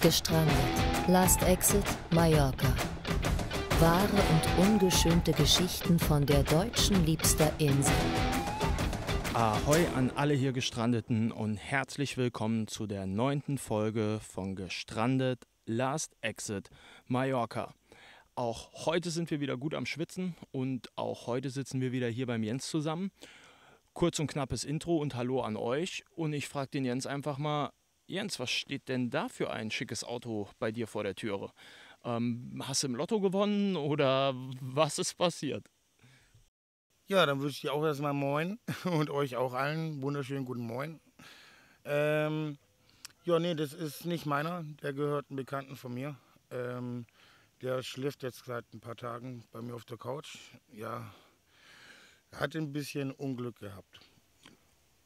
Gestrandet. Last Exit Mallorca. Wahre und ungeschönte Geschichten von der deutschen liebster Insel. Ahoi an alle hier Gestrandeten und herzlich willkommen zu der 9. Folge von Gestrandet Last Exit Mallorca. Auch heute sind wir wieder gut am Schwitzen und auch heute sitzen wir wieder hier beim Jens zusammen. Kurz und knappes Intro und Hallo an euch. Und ich frage den Jens einfach mal, Jens, was steht denn da für ein schickes Auto bei dir vor der Türe? Hast du im Lotto gewonnen oder was ist passiert? Ja, dann wünsche ich dir auch erstmal Moin und euch auch allen wunderschönen guten Moin. Ja, nee, das ist nicht meiner, der gehört einem Bekannten von mir. Der schläft jetzt seit ein paar Tagen bei mir auf der Couch. Ja, hat ein bisschen Unglück gehabt.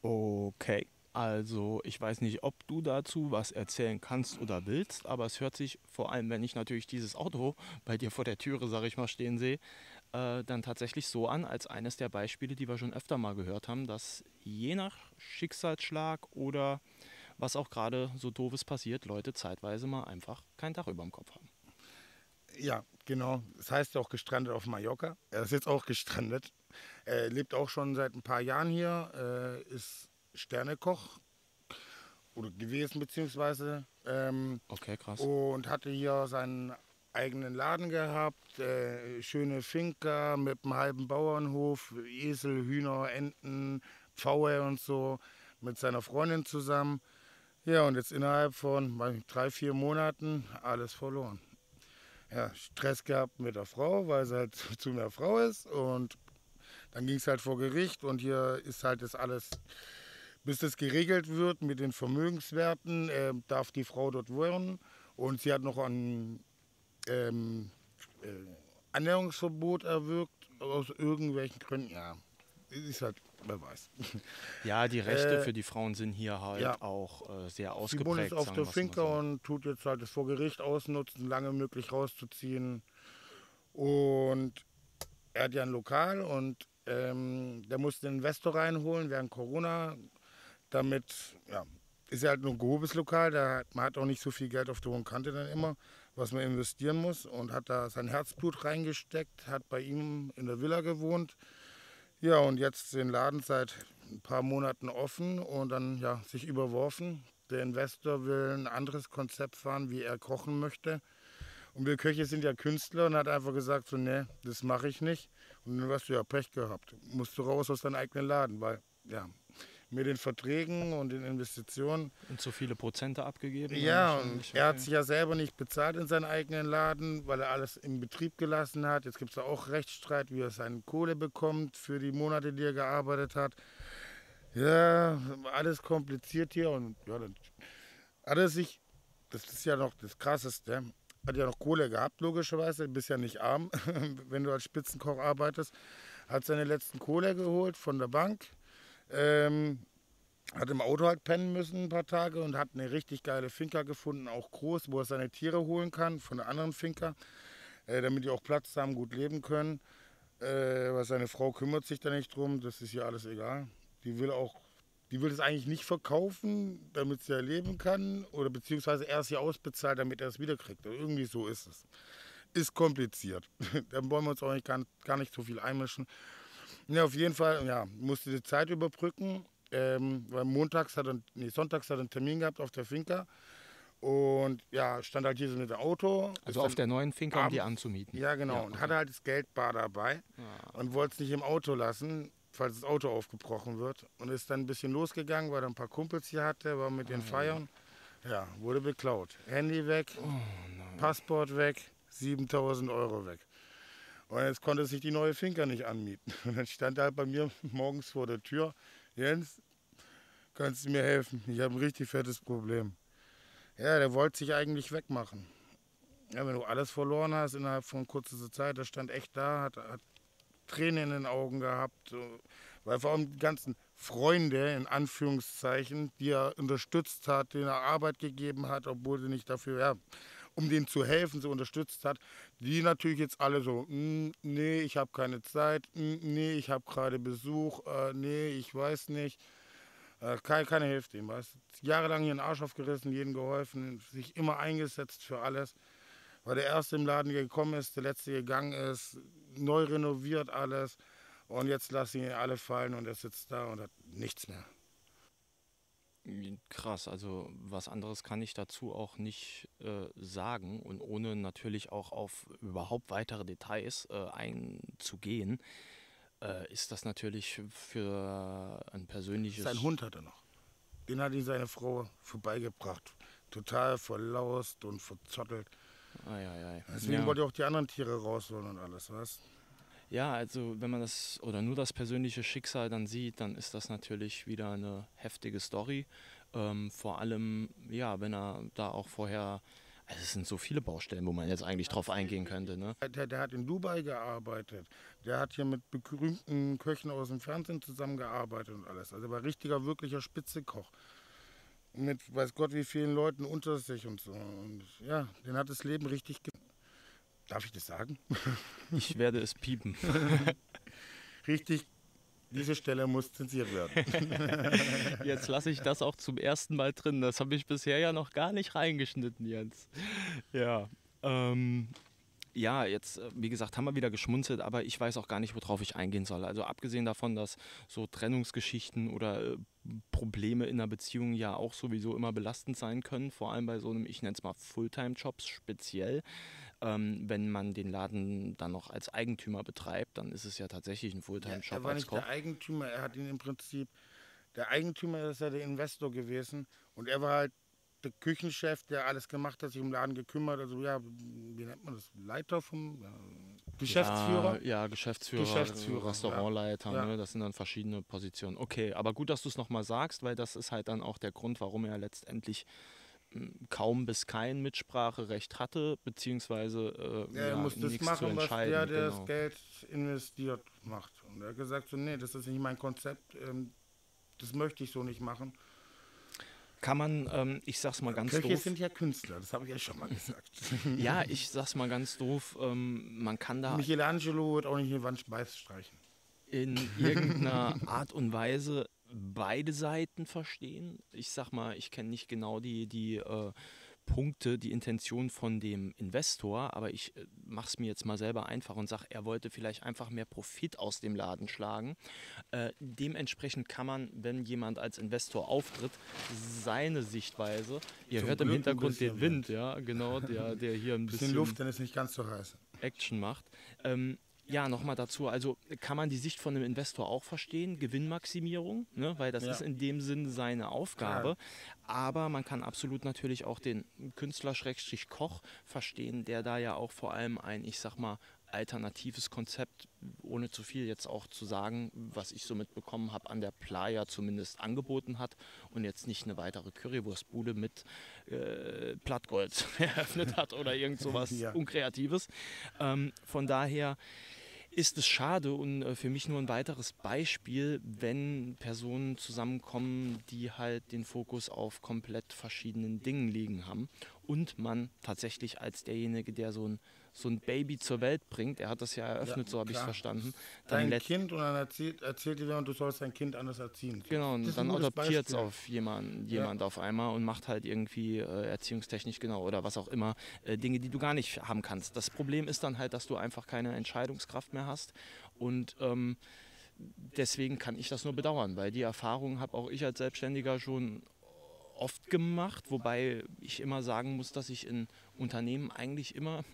Okay, also ich weiß nicht, ob du dazu was erzählen kannst oder willst, aber es hört sich, vor allem wenn ich natürlich dieses Auto bei dir vor der Türe, sag ich mal, stehen sehe, dann tatsächlich so an, als eines der Beispiele, die wir schon öfter mal gehört haben, dass je nach Schicksalsschlag oder was auch gerade so doofes passiert, Leute zeitweise mal einfach kein Dach über dem Kopf haben. Ja, genau. Das heißt ja auch gestrandet auf Mallorca. Er ist jetzt auch gestrandet. Er lebt auch schon seit ein paar Jahren hier, ist Sternekoch oder gewesen beziehungsweise. Okay, krass. Und hatte hier seinen eigenen Laden gehabt, schöne Finca mit einem halben Bauernhof, Esel, Hühner, Enten, Pfaue und so, mit seiner Freundin zusammen. Ja, und jetzt innerhalb von 3, 4 Monaten alles verloren. Ja, Stress gehabt mit der Frau, weil sie halt zu mehr Frau ist, und dann ging es halt vor Gericht, und hier ist halt das alles, bis das geregelt wird mit den Vermögenswerten, darf die Frau dort wohnen, und sie hat noch ein ähm, äh, Annäherungsverbot erwirkt, aus irgendwelchen Gründen. Ja, ist halt, wer weiß. Ja, die Rechte für die Frauen sind hier halt ja. auch sehr Sie wohnt ausgeprägt, jetzt auf sagen der wir es mal Finca so. und tut jetzt halt das vor Gericht ausnutzen, lange möglich rauszuziehen. Und er hat ja ein Lokal, und der musste einen Investor reinholen während Corona. Damit, ja, ist ja halt nur ein gehobes Lokal, man hat auch nicht so viel Geld auf der hohen Kante dann immer, was man investieren muss, und hat da sein Herzblut reingesteckt, hat bei ihm in der Villa gewohnt. Ja, und jetzt den Laden seit ein paar Monaten offen und dann ja sich überworfen. Der Investor will ein anderes Konzept fahren, wie er kochen möchte. Und wir Köche sind ja Künstler, und hat einfach gesagt, so, nee, das mache ich nicht. Und dann hast du ja Pech gehabt. Musst du raus aus deinem eigenen Laden, weil, ja, mit den Verträgen und den Investitionen. Und so viele Prozente abgegeben? Ja, und wahrscheinlich, er hat okay. sich ja selber nicht bezahlt in seinen eigenen Laden, weil er alles im Betrieb gelassen hat. Jetzt gibt es da auch Rechtsstreit, wie er seine Kohle bekommt für die Monate, die er gearbeitet hat. Ja, alles kompliziert hier, und ja, dann hat er sich, das ist ja noch das Krasseste, hat ja noch Kohle gehabt, logischerweise, du bist ja nicht arm, wenn du als Spitzenkoch arbeitest, hat seine letzten Kohle geholt von der Bank, hat im Auto halt pennen müssen ein paar Tage und hat eine richtig geile Finca gefunden, auch groß, wo er seine Tiere holen kann von der anderen Finca, damit die auch Platz haben, gut leben können. Weil seine Frau kümmert sich da nicht drum, das ist ihr alles egal. Die will das eigentlich nicht verkaufen, damit sie ja leben kann, oder beziehungsweise er es ja ausbezahlt, damit er es wiederkriegt. Oder irgendwie so ist es. Ist kompliziert. Da wollen wir uns auch nicht, gar nicht so viel einmischen. Ja, auf jeden Fall, ja, musste die Zeit überbrücken, weil sonntags hat er einen Termin gehabt auf der Finca, und ja, stand halt hier so mit dem Auto. Also auf der neuen Finca, um die anzumieten? Ja, genau. Ja, Und okay. hatte halt das Geldbar dabei Ja. und wollte es nicht im Auto lassen, falls das Auto aufgebrochen wird. Und ist dann ein bisschen losgegangen, weil er ein paar Kumpels hier hatte, war mit den Feiern. Ja, wurde beklaut. Handy weg, Passport weg, 7.000 Euro weg. Und jetzt konnte er sich die neue Finca nicht anmieten. Und dann stand er halt bei mir morgens vor der Tür. Jens, kannst du mir helfen? Ich habe ein richtig fettes Problem. Ja, der wollte sich eigentlich wegmachen. Ja, wenn du alles verloren hast innerhalb von kurzer Zeit, der stand echt da, hat Tränen in den Augen gehabt, weil vor allem die ganzen Freunde, in Anführungszeichen, die er unterstützt hat, denen er Arbeit gegeben hat, obwohl sie nicht dafür, ja, um denen zu helfen, so unterstützt hat, die natürlich jetzt alle so, nee, ich habe keine Zeit, nee, ich habe gerade Besuch, nee, ich weiß nicht. Keiner hilft ihm. Weißt? Jahrelang hier den Arsch aufgerissen, jedem geholfen, sich immer eingesetzt für alles. War der Erste im Laden, der gekommen ist, der Letzte gegangen ist, neu renoviert alles. Und jetzt lassen ihn alle fallen und er sitzt da und hat nichts mehr. Krass, also was anderes kann ich dazu auch nicht sagen und ohne natürlich auch auf überhaupt weitere Details einzugehen, ist das natürlich für ein persönliches... Sein Hund hat er noch. Den hat ihm seine Frau vorbeigebracht. Total verlaust und verzottelt. Ei. Deswegen Ja. wollte ich auch die anderen Tiere rausholen und alles, weißt? Ja, also wenn man das oder nur das persönliche Schicksal dann sieht, dann ist das natürlich wieder eine heftige Story. Vor allem, ja, wenn er da auch vorher, also es sind so viele Baustellen, wo man jetzt eigentlich drauf eingehen könnte, ne? Der hat in Dubai gearbeitet. Der hat hier mit berühmten Köchen aus dem Fernsehen zusammengearbeitet und alles. Also er war richtiger, wirklicher Spitzekoch. Mit weiß Gott wie vielen Leuten unter sich und so. Und ja, den hat das Leben richtig. Darf ich das sagen? Ich werde es piepen. Richtig, diese Stelle muss zensiert werden. Jetzt lasse ich das auch zum ersten Mal drin. Das habe ich bisher ja noch gar nicht reingeschnitten, Jens. Ja, ja, jetzt, wie gesagt, haben wir wieder geschmunzelt, aber ich weiß auch gar nicht, worauf ich eingehen soll. Also abgesehen davon, dass so Trennungsgeschichten oder Probleme in einer Beziehung ja auch sowieso immer belastend sein können, vor allem bei so einem, ich nenne es mal Fulltime-Jobs speziell. Wenn man den Laden dann noch als Eigentümer betreibt, dann ist es ja tatsächlich ein Fulltime-Job Er war als nicht Koch. der Eigentümer, er hat ihn im Prinzip, der Eigentümer ist ja der Investor gewesen und er war halt der Küchenchef, der alles gemacht hat, sich um den Laden gekümmert, also ja, wie nennt man das, Leiter vom Geschäftsführer? Ja, Geschäftsführer, Geschäftsführer, Restaurantleiter, ja. ne? Das sind dann verschiedene Positionen. Okay, aber gut, dass du es nochmal sagst, weil das ist halt dann auch der Grund, warum er letztendlich kaum bis kein Mitspracherecht hatte, beziehungsweise Er muss das nichts zu machen, was entscheiden. der Genau. das Geld investiert, macht. Und er hat gesagt, so, nee, das ist nicht mein Konzept, das möchte ich so nicht machen. Kann man, ich sag's mal ganz Köche doof, sind ja Künstler, das habe ich ja schon mal gesagt. ja, ich sag's mal ganz doof, man kann da Michelangelo wird auch nicht die Wand weiß streichen. in irgendeiner Art und Weise beide Seiten verstehen. Ich sag mal, ich kenne nicht genau die Punkte, die Intention von dem Investor, aber ich mache es mir jetzt mal selber einfach und sage, er wollte vielleicht einfach mehr Profit aus dem Laden schlagen. Dementsprechend kann man, wenn jemand als Investor auftritt, seine Sichtweise, ihr Zum hört im Glück ein Hintergrund den bisschen, Wind, ja, genau, der hier ein Bisschen bisschen Luft, dann ist nicht ganz so heiß. Action macht. Ja, nochmal dazu, also kann man die Sicht von einem Investor auch verstehen, Gewinnmaximierung, ne, weil das Ja. ist in dem Sinn seine Aufgabe, aber man kann absolut natürlich auch den Künstler-Koch verstehen, der da ja auch vor allem ein, ich sag mal, alternatives Konzept, ohne zu viel jetzt auch zu sagen, was ich so mitbekommen habe, an der Playa zumindest angeboten hat und jetzt nicht eine weitere Currywurstbude mit Plattgold eröffnet hat oder irgend sowas Ja. Unkreatives. Von daher ist es schade und für mich nur ein weiteres Beispiel, wenn Personen zusammenkommen, die halt den Fokus auf komplett verschiedenen Dingen liegen haben und man tatsächlich als derjenige, der so ein Baby zur Welt bringt, er hat das ja eröffnet, Ja, so habe ich es klar. verstanden, Dein dann Kind und dann erzählt dir jemand, du sollst dein Kind anders erziehen. genau, Das und ist dann ein gutes adoptiert es Beispiel. auf jemand auf einmal und macht halt irgendwie erziehungstechnisch genau oder was auch immer Dinge, die du gar nicht haben kannst. Das Problem ist dann halt, dass du einfach keine Entscheidungskraft mehr hast und deswegen kann ich das nur bedauern, weil die Erfahrung habe auch ich als Selbstständiger schon oft gemacht, wobei ich immer sagen muss, dass ich in Unternehmen eigentlich immer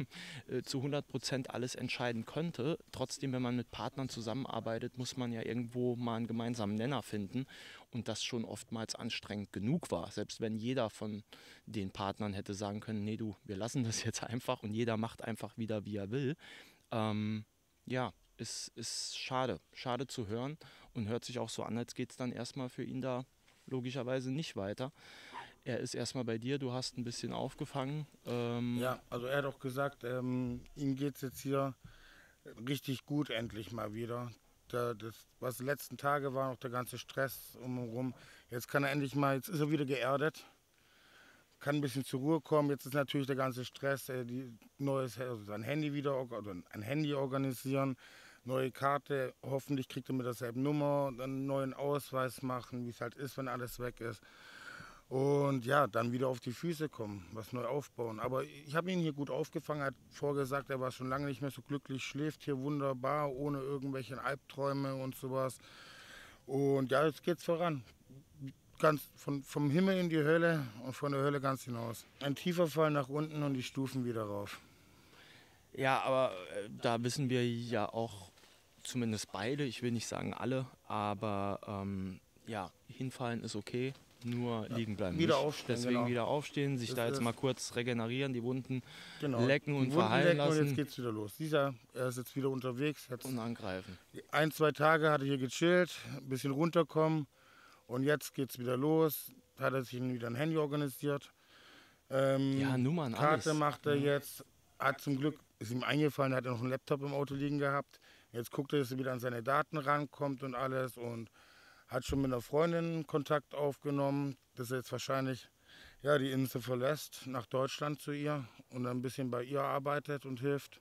zu 100% alles entscheiden könnte. Trotzdem, wenn man mit Partnern zusammenarbeitet, muss man ja irgendwo mal einen gemeinsamen Nenner finden und das schon oftmals anstrengend genug war. Selbst wenn jeder von den Partnern hätte sagen können, nee du, wir lassen das jetzt einfach und jeder macht einfach wieder, wie er will. Ja, ist schade zu hören und hört sich auch so an, als geht es dann erstmal für ihn da logischerweise nicht weiter. Er ist erstmal bei dir, du hast ein bisschen aufgefangen. Ja, also er hat auch gesagt, ihm geht es jetzt hier richtig gut endlich mal wieder. Was die letzten Tage war, noch der ganze Stress umherum. Jetzt kann er endlich mal, jetzt ist er wieder geerdet, kann ein bisschen zur Ruhe kommen. Jetzt ist natürlich der ganze Stress, also sein Handy wieder, also ein Handy organisieren, neue Karte, hoffentlich kriegt er mit derselben Nummer, dann einen neuen Ausweis machen, wie es halt ist, wenn alles weg ist. Und ja, dann wieder auf die Füße kommen, was neu aufbauen. Aber ich habe ihn hier gut aufgefangen, er hat vorgesagt, er war schon lange nicht mehr so glücklich, schläft hier wunderbar, ohne irgendwelche Albträume und sowas. Und ja, jetzt geht's voran. Ganz vom Himmel in die Hölle und von der Hölle ganz hinaus. Ein tiefer Fall nach unten und die Stufen wieder rauf. Ja, aber da wissen wir ja auch, zumindest beide, ich will nicht sagen alle, aber ja, hinfallen ist okay, nur liegen bleiben wieder nicht. aufstehen, Deswegen genau. wieder aufstehen, sich Das da jetzt ist- mal kurz regenerieren, die Wunden Genau. lecken und Die Wunden verheilen lecken und lassen jetzt geht's wieder los. Er ist jetzt wieder unterwegs. Jetzt und angreifen. 1, 2 Tage hat er hier gechillt, ein bisschen runterkommen und jetzt geht's wieder los. Hat er sich wieder ein Handy organisiert. Ja, Nummern, Karte alles. macht er jetzt. Hat zum Glück, ist ihm eingefallen, hat er noch einen Laptop im Auto liegen gehabt. Jetzt guckt er, dass er wieder an seine Daten rankommt und alles und hat schon mit einer Freundin Kontakt aufgenommen, dass er jetzt wahrscheinlich ja, die Insel verlässt, nach Deutschland zu ihr und ein bisschen bei ihr arbeitet und hilft.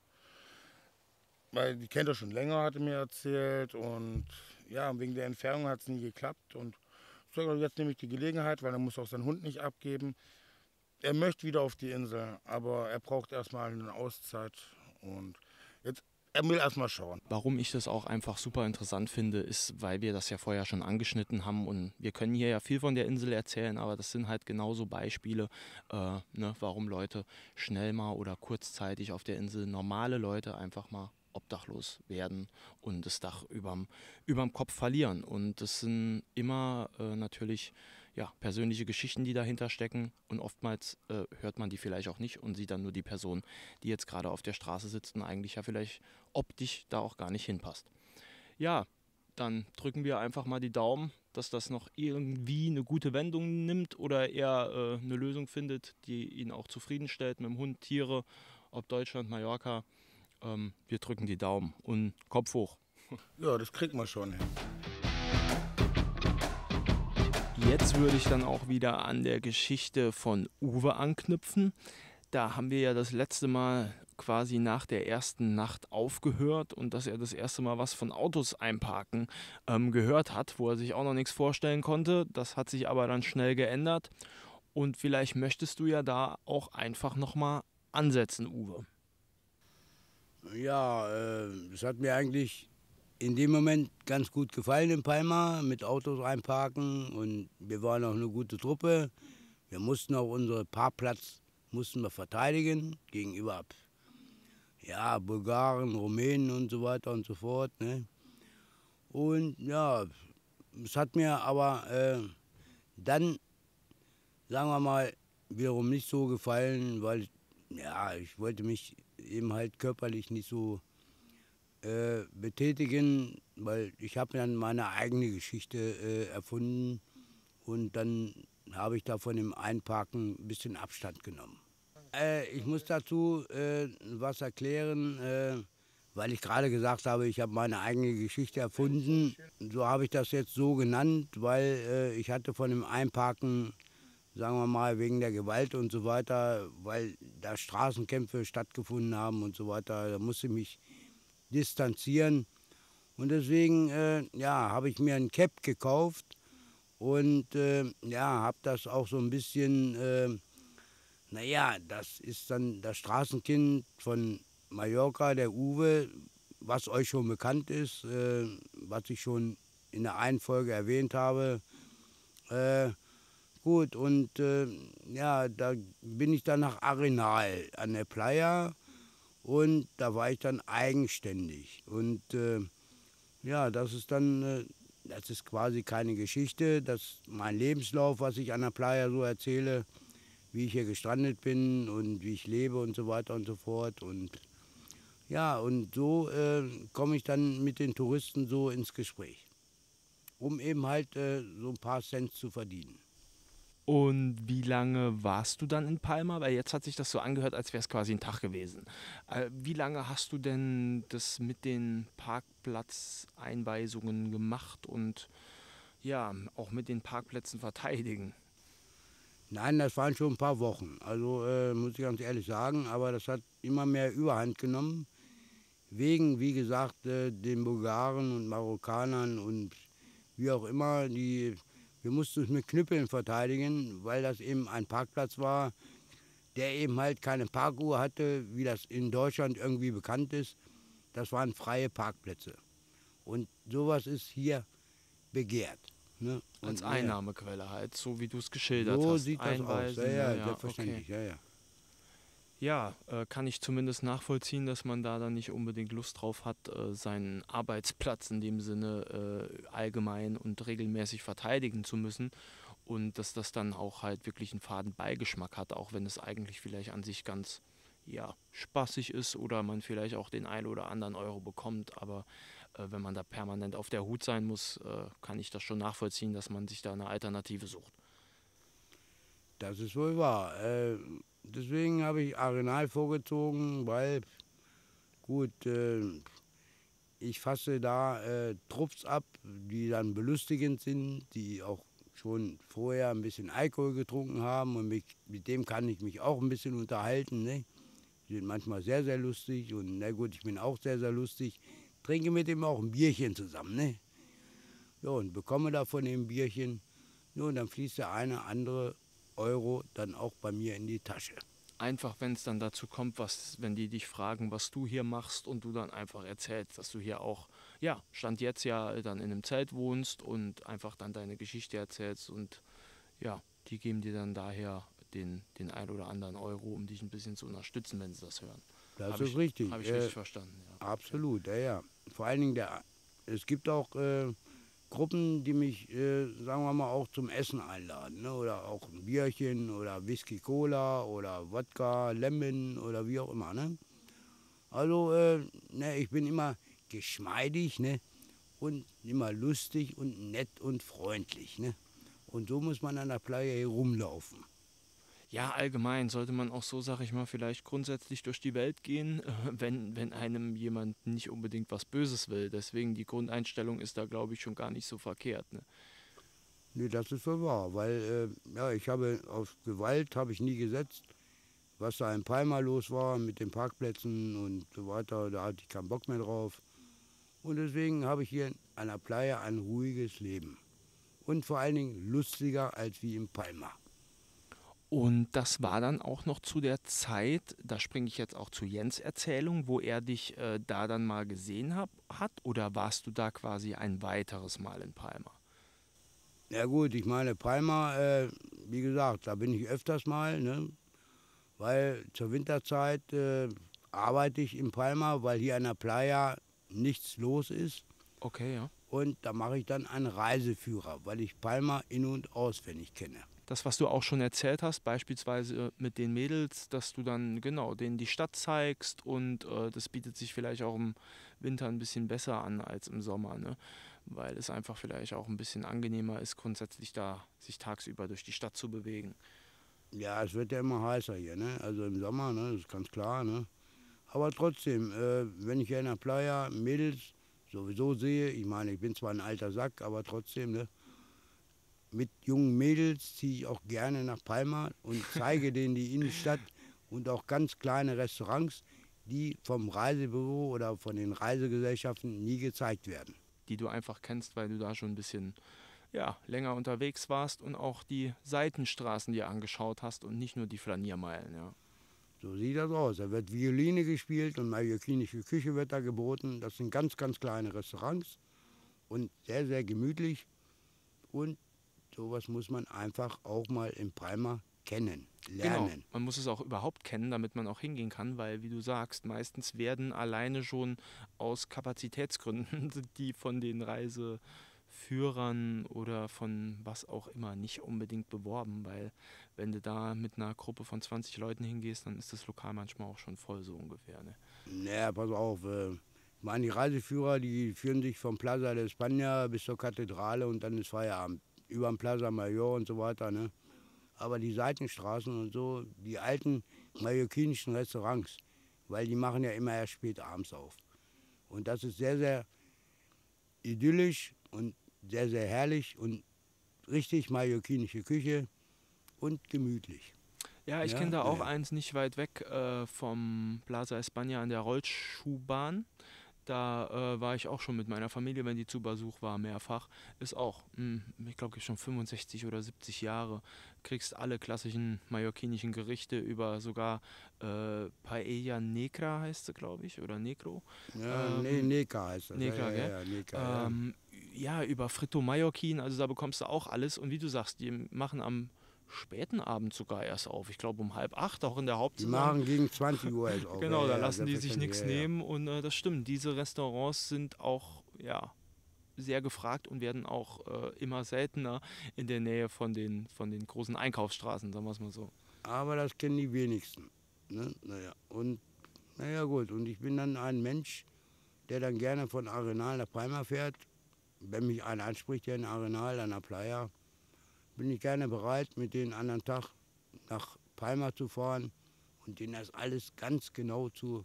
Weil die kennt er schon länger, hat er mir erzählt. Und ja, wegen der Entfernung hat es nie geklappt. Und ich sage, jetzt nehme ich die Gelegenheit, weil er muss auch seinen Hund nicht abgeben. Er möchte wieder auf die Insel, aber er braucht erstmal eine Auszeit. Und jetzt, er will erstmal schauen. Warum ich das auch einfach super interessant finde, ist, weil wir das ja vorher schon angeschnitten haben und wir können hier ja viel von der Insel erzählen, aber das sind halt genauso Beispiele, warum Leute schnell mal oder kurzzeitig auf der Insel, normale Leute einfach mal obdachlos werden und das Dach überm Kopf verlieren. Und das sind immer natürlich ja, persönliche Geschichten, die dahinter stecken und oftmals hört man die vielleicht auch nicht und sieht dann nur die Person, die jetzt gerade auf der Straße sitzt und eigentlich ja vielleicht optisch da auch gar nicht hinpasst. Ja, dann drücken wir einfach mal die Daumen, dass das noch irgendwie eine gute Wendung nimmt oder er eine Lösung findet, die ihn auch zufriedenstellt mit dem Hund, Tiere, ob Deutschland, Mallorca. Wir drücken die Daumen und Kopf hoch. Ja, das kriegt man schon hin. Jetzt würde ich dann auch wieder an der Geschichte von Uwe anknüpfen. Da haben wir ja das letzte Mal quasi nach der ersten Nacht aufgehört und dass er das erste Mal was von Autos einparken gehört hat, wo er sich auch noch nichts vorstellen konnte. Das hat sich aber dann schnell geändert. Und vielleicht möchtest du ja da auch einfach nochmal ansetzen, Uwe. Ja, es hat mir eigentlich in dem Moment ganz gut gefallen in Palma, mit Autos einparken und wir waren auch eine gute Truppe. Wir mussten auch unseren Parkplatz verteidigen gegenüber ja, Bulgaren, Rumänen und so weiter und so fort. Ne? Und ja, es hat mir aber dann, sagen wir mal, wiederum nicht so gefallen, weil ja, ich wollte mich eben halt körperlich nicht so betätigen, weil ich habe dann meine eigene Geschichte erfunden und dann habe ich da von dem Einparken ein bisschen Abstand genommen. Ich muss dazu was erklären, weil ich gerade gesagt habe, ich habe meine eigene Geschichte erfunden. So habe ich das jetzt so genannt, weil ich hatte von dem Einparken, sagen wir mal, wegen der Gewalt und so weiter, weil da Straßenkämpfe stattgefunden haben und so weiter, da musste ich mich distanzieren. Und deswegen ja, habe ich mir ein Cap gekauft und ja, habe das auch so ein bisschen, naja, das ist dann das Straßenkind von Mallorca, der Uwe, was euch schon bekannt ist, was ich schon in der einen Folge erwähnt habe. Gut, und ja, da bin ich dann nach Arenal an der Playa und da war ich dann eigenständig. Und ja, das ist dann, das ist quasi keine Geschichte, das ist mein Lebenslauf, was ich an der Playa so erzähle, wie ich hier gestrandet bin und wie ich lebe und so weiter und so fort. Und ja, und so komme ich dann mit den Touristen so ins Gespräch, um eben halt so ein paar Cent zu verdienen. Und wie lange warst du dann in Palma? Weil jetzt hat sich das so angehört, als wäre es quasi ein Tag gewesen. Wie lange hast du denn das mit den Parkplatzeinweisungen gemacht und ja, auch mit den Parkplätzen verteidigen? Nein, das waren schon ein paar Wochen. Also muss ich ganz ehrlich sagen, aber das hat immer mehr Überhand genommen. wegen, wie gesagt, den Bulgaren und Marokkanern und wie auch immer, wir mussten uns mit Knüppeln verteidigen, weil das eben ein Parkplatz war, der eben halt keine Parkuhr hatte, wie das in Deutschland irgendwie bekannt ist. Das waren freie Parkplätze. Und sowas ist hier begehrt. Ne? Als Einnahmequelle halt, so wie du es geschildert so hast. sieht das aus. Ja, ja, selbstverständlich. Okay. Ja, ja. Ja, kann ich zumindest nachvollziehen, dass man da dann nicht unbedingt Lust drauf hat, seinen Arbeitsplatz in dem Sinne allgemein und regelmäßig verteidigen zu müssen und dass das dann auch halt wirklich einen faden Beigeschmack hat, auch wenn es eigentlich vielleicht an sich ganz spaßig ist oder man vielleicht auch den einen oder anderen Euro bekommt, aber wenn man da permanent auf der Hut sein muss, kann ich das schon nachvollziehen, dass man sich da eine Alternative sucht. Das ist wohl wahr. Deswegen habe ich Arenal vorgezogen, weil, gut, ich fasse da Trupps ab, die dann belustigend sind, die auch schon vorher ein bisschen Alkohol getrunken haben und mit dem kann ich mich auch ein bisschen unterhalten. Ne? Die sind manchmal sehr, sehr lustig und na gut, ich bin auch sehr, sehr lustig. Trinke mit dem auch ein Bierchen zusammen. Ne? Ja, und bekomme da von dem Bierchen, und dann fließt der eine andere Euro dann auch bei mir in die Tasche. Einfach, wenn es dann dazu kommt, wenn die dich fragen, was du hier machst und du dann einfach erzählst, dass du hier auch, Stand jetzt dann in einem Zelt wohnst und einfach dann deine Geschichte erzählst und die geben dir dann daher den ein oder anderen Euro, um dich ein bisschen zu unterstützen, wenn sie das hören. Das ist richtig. Habe ich richtig verstanden, ja. Absolut, ja. Vor allen Dingen, es gibt auch Gruppen, die mich, sagen wir mal, auch zum Essen einladen. Ne? Oder auch ein Bierchen oder Whisky Cola oder Wodka, Lemon oder wie auch immer. Ne? Also, ich bin immer geschmeidig, ne? Und immer lustig und nett und freundlich. Ne? Und so muss man an der Playa hier rumlaufen. Ja, allgemein sollte man auch so, sag ich mal, vielleicht grundsätzlich durch die Welt gehen, wenn einem jemand nicht unbedingt was Böses will. Deswegen die Grundeinstellung ist da, glaube ich, schon gar nicht so verkehrt. Ne? Nee, das ist so wahr, weil ich habe auf Gewalt habe ich nie gesetzt. Was da in Palma los war mit den Parkplätzen und so weiter, da hatte ich keinen Bock mehr drauf. Und deswegen habe ich hier an der Playa ein ruhiges Leben. Und vor allen Dingen lustiger als wie in Palma. Und das war dann auch noch zu der Zeit, da springe ich jetzt auch zu Jens' Erzählung, wo er dich da dann mal gesehen hat, oder warst du da quasi ein weiteres Mal in Palma? Ja gut, ich meine Palma, wie gesagt, da bin ich öfters mal, ne? Weil zur Winterzeit arbeite ich in Palma, weil hier an der Playa nichts los ist. Okay, ja. Und da mache ich dann einen Reiseführer, weil ich Palma in- und auswendig kenne. Das, was du auch schon erzählt hast, beispielsweise mit den Mädels, dass du dann denen die Stadt zeigst und das bietet sich vielleicht auch im Winter ein bisschen besser an als im Sommer, ne? Weil es einfach vielleicht auch ein bisschen angenehmer ist, grundsätzlich da sich tagsüber durch die Stadt zu bewegen. Ja, es wird ja immer heißer hier, ne? Also im Sommer, ne? Das ist ganz klar, ne? Aber trotzdem, wenn ich hier in der Playa Mädels sowieso sehe, ich meine, ich bin zwar ein alter Sack, aber trotzdem, ne? Mit jungen Mädels ziehe ich auch gerne nach Palma und zeige denen die Innenstadt und auch ganz kleine Restaurants, die vom Reisebüro oder von den Reisegesellschaften nie gezeigt werden. Die du einfach kennst, weil du da schon ein bisschen länger unterwegs warst und auch die Seitenstraßen dir angeschaut hast und nicht nur die Flaniermeilen. Ja. So sieht das aus. Da wird Violine gespielt und mallorquinische Küche wird da geboten. Das sind ganz, ganz kleine Restaurants und sehr, sehr gemütlich. Und sowas muss man einfach auch mal in Palma kennen, lernen. Genau, man muss es auch überhaupt kennen, damit man auch hingehen kann, weil, wie du sagst, meistens werden alleine schon aus Kapazitätsgründen die von den Reiseführern oder von was auch immer nicht unbedingt beworben, weil wenn du da mit einer Gruppe von 20 Leuten hingehst, dann ist das Lokal manchmal auch schon voll so ungefähr. Ne? Naja, pass auf, ich meine, die Reiseführer, die führen sich vom Plaza de España bis zur Kathedrale und dann ist Feierabend. Über den Plaza Mayor und so weiter, ne? Aber die Seitenstraßen und so, die alten mallorquinischen Restaurants, weil die machen ja immer erst spät abends auf. Und das ist sehr, sehr idyllisch und sehr, sehr herrlich und richtig mallorquinische Küche und gemütlich. Ja, ich Ja, kenne da auch ja. eins nicht weit weg vom Plaza España an der Rollschuhbahn. Da war ich auch schon mit meiner Familie, wenn die zu Besuch war, mehrfach. Ist auch, ich glaube, schon 65 oder 70 Jahre. Kriegst alle klassischen mallorquinischen Gerichte über sogar Paella Negra heißt sie, glaube ich, oder Negro. Ja, nee, Neka heißt das. Negra, gell? Ja, Neka, Ja, über Fritto Mallorquin, also da bekommst du auch alles. Und wie du sagst, die machen am späten Abend sogar erst auf. Ich glaube um 7:30, auch in der Die Hauptsaison. machen gegen 20 Uhr jetzt auf. Genau, ja, da ja, lassen die sich selbstverständlich, nichts ja, ja. nehmen und das stimmt. Diese Restaurants sind auch sehr gefragt und werden auch immer seltener in der Nähe von den großen Einkaufsstraßen, sagen wir es mal so. Aber das kennen die wenigsten. Ne? Naja gut, und ich bin dann ein Mensch, der dann gerne von Arenal nach Palma fährt. Wenn mich einer anspricht, hier in Arenal, an der Playa, bin ich gerne bereit, mit denen einen anderen Tag nach Palma zu fahren und denen das alles ganz genau zu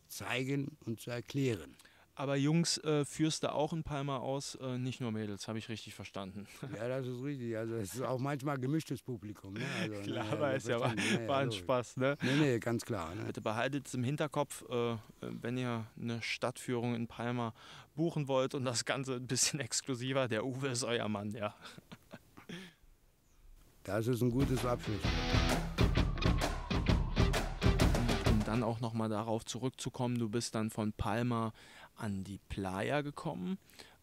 zeigen und zu erklären. Aber Jungs führst du auch in Palma aus, nicht nur Mädels, habe ich richtig verstanden. Ja, das ist richtig. Also es ist auch manchmal gemischtes Publikum. Ne? Also, Klar, ne, aber ist ja war ein logisch. Spaß, ne? Nee, ganz klar. Ne? Bitte behaltet es im Hinterkopf, wenn ihr eine Stadtführung in Palma buchen wollt und das Ganze ein bisschen exklusiver, der Uwe ist euer Mann, ja. Das ist ein gutes Abschluss. Um dann auch nochmal darauf zurückzukommen, du bist dann von Palma an die Playa gekommen.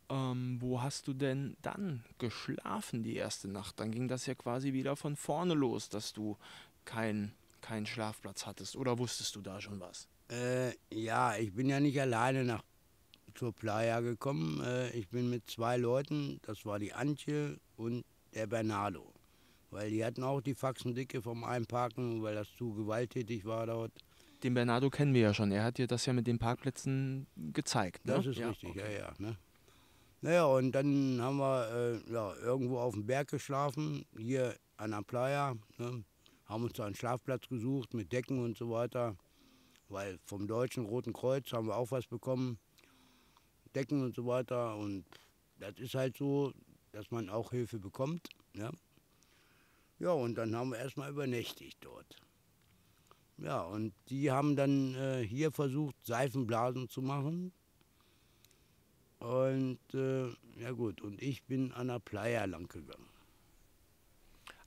Wo hast du denn dann geschlafen die erste Nacht? Dann ging das ja quasi wieder von vorne los, dass du keinen Schlafplatz hattest. Oder wusstest du da schon was? Ja, ich bin ja nicht alleine zur Playa gekommen. Ich bin mit 2 Leuten, das war die Antje und der Bernardo. Weil die hatten auch die Faxendicke vom Einparken, weil das zu gewalttätig war dort. Den Bernardo kennen wir ja schon. Er hat dir das ja mit den Parkplätzen gezeigt, ne? Das ist richtig, okay. Ja. Ne? Naja, und dann haben wir irgendwo auf dem Berg geschlafen, hier an der Playa. Ne? Haben uns da einen Schlafplatz gesucht mit Decken und so weiter. Weil vom Deutschen Roten Kreuz haben wir auch was bekommen. Decken und so weiter. Und das ist halt so, dass man auch Hilfe bekommt. Ja, ja, und dann haben wir erstmal übernächtigt dort. Ja, und die haben dann hier versucht, Seifenblasen zu machen. Und ja gut, und ich bin an der Playa lang gegangen.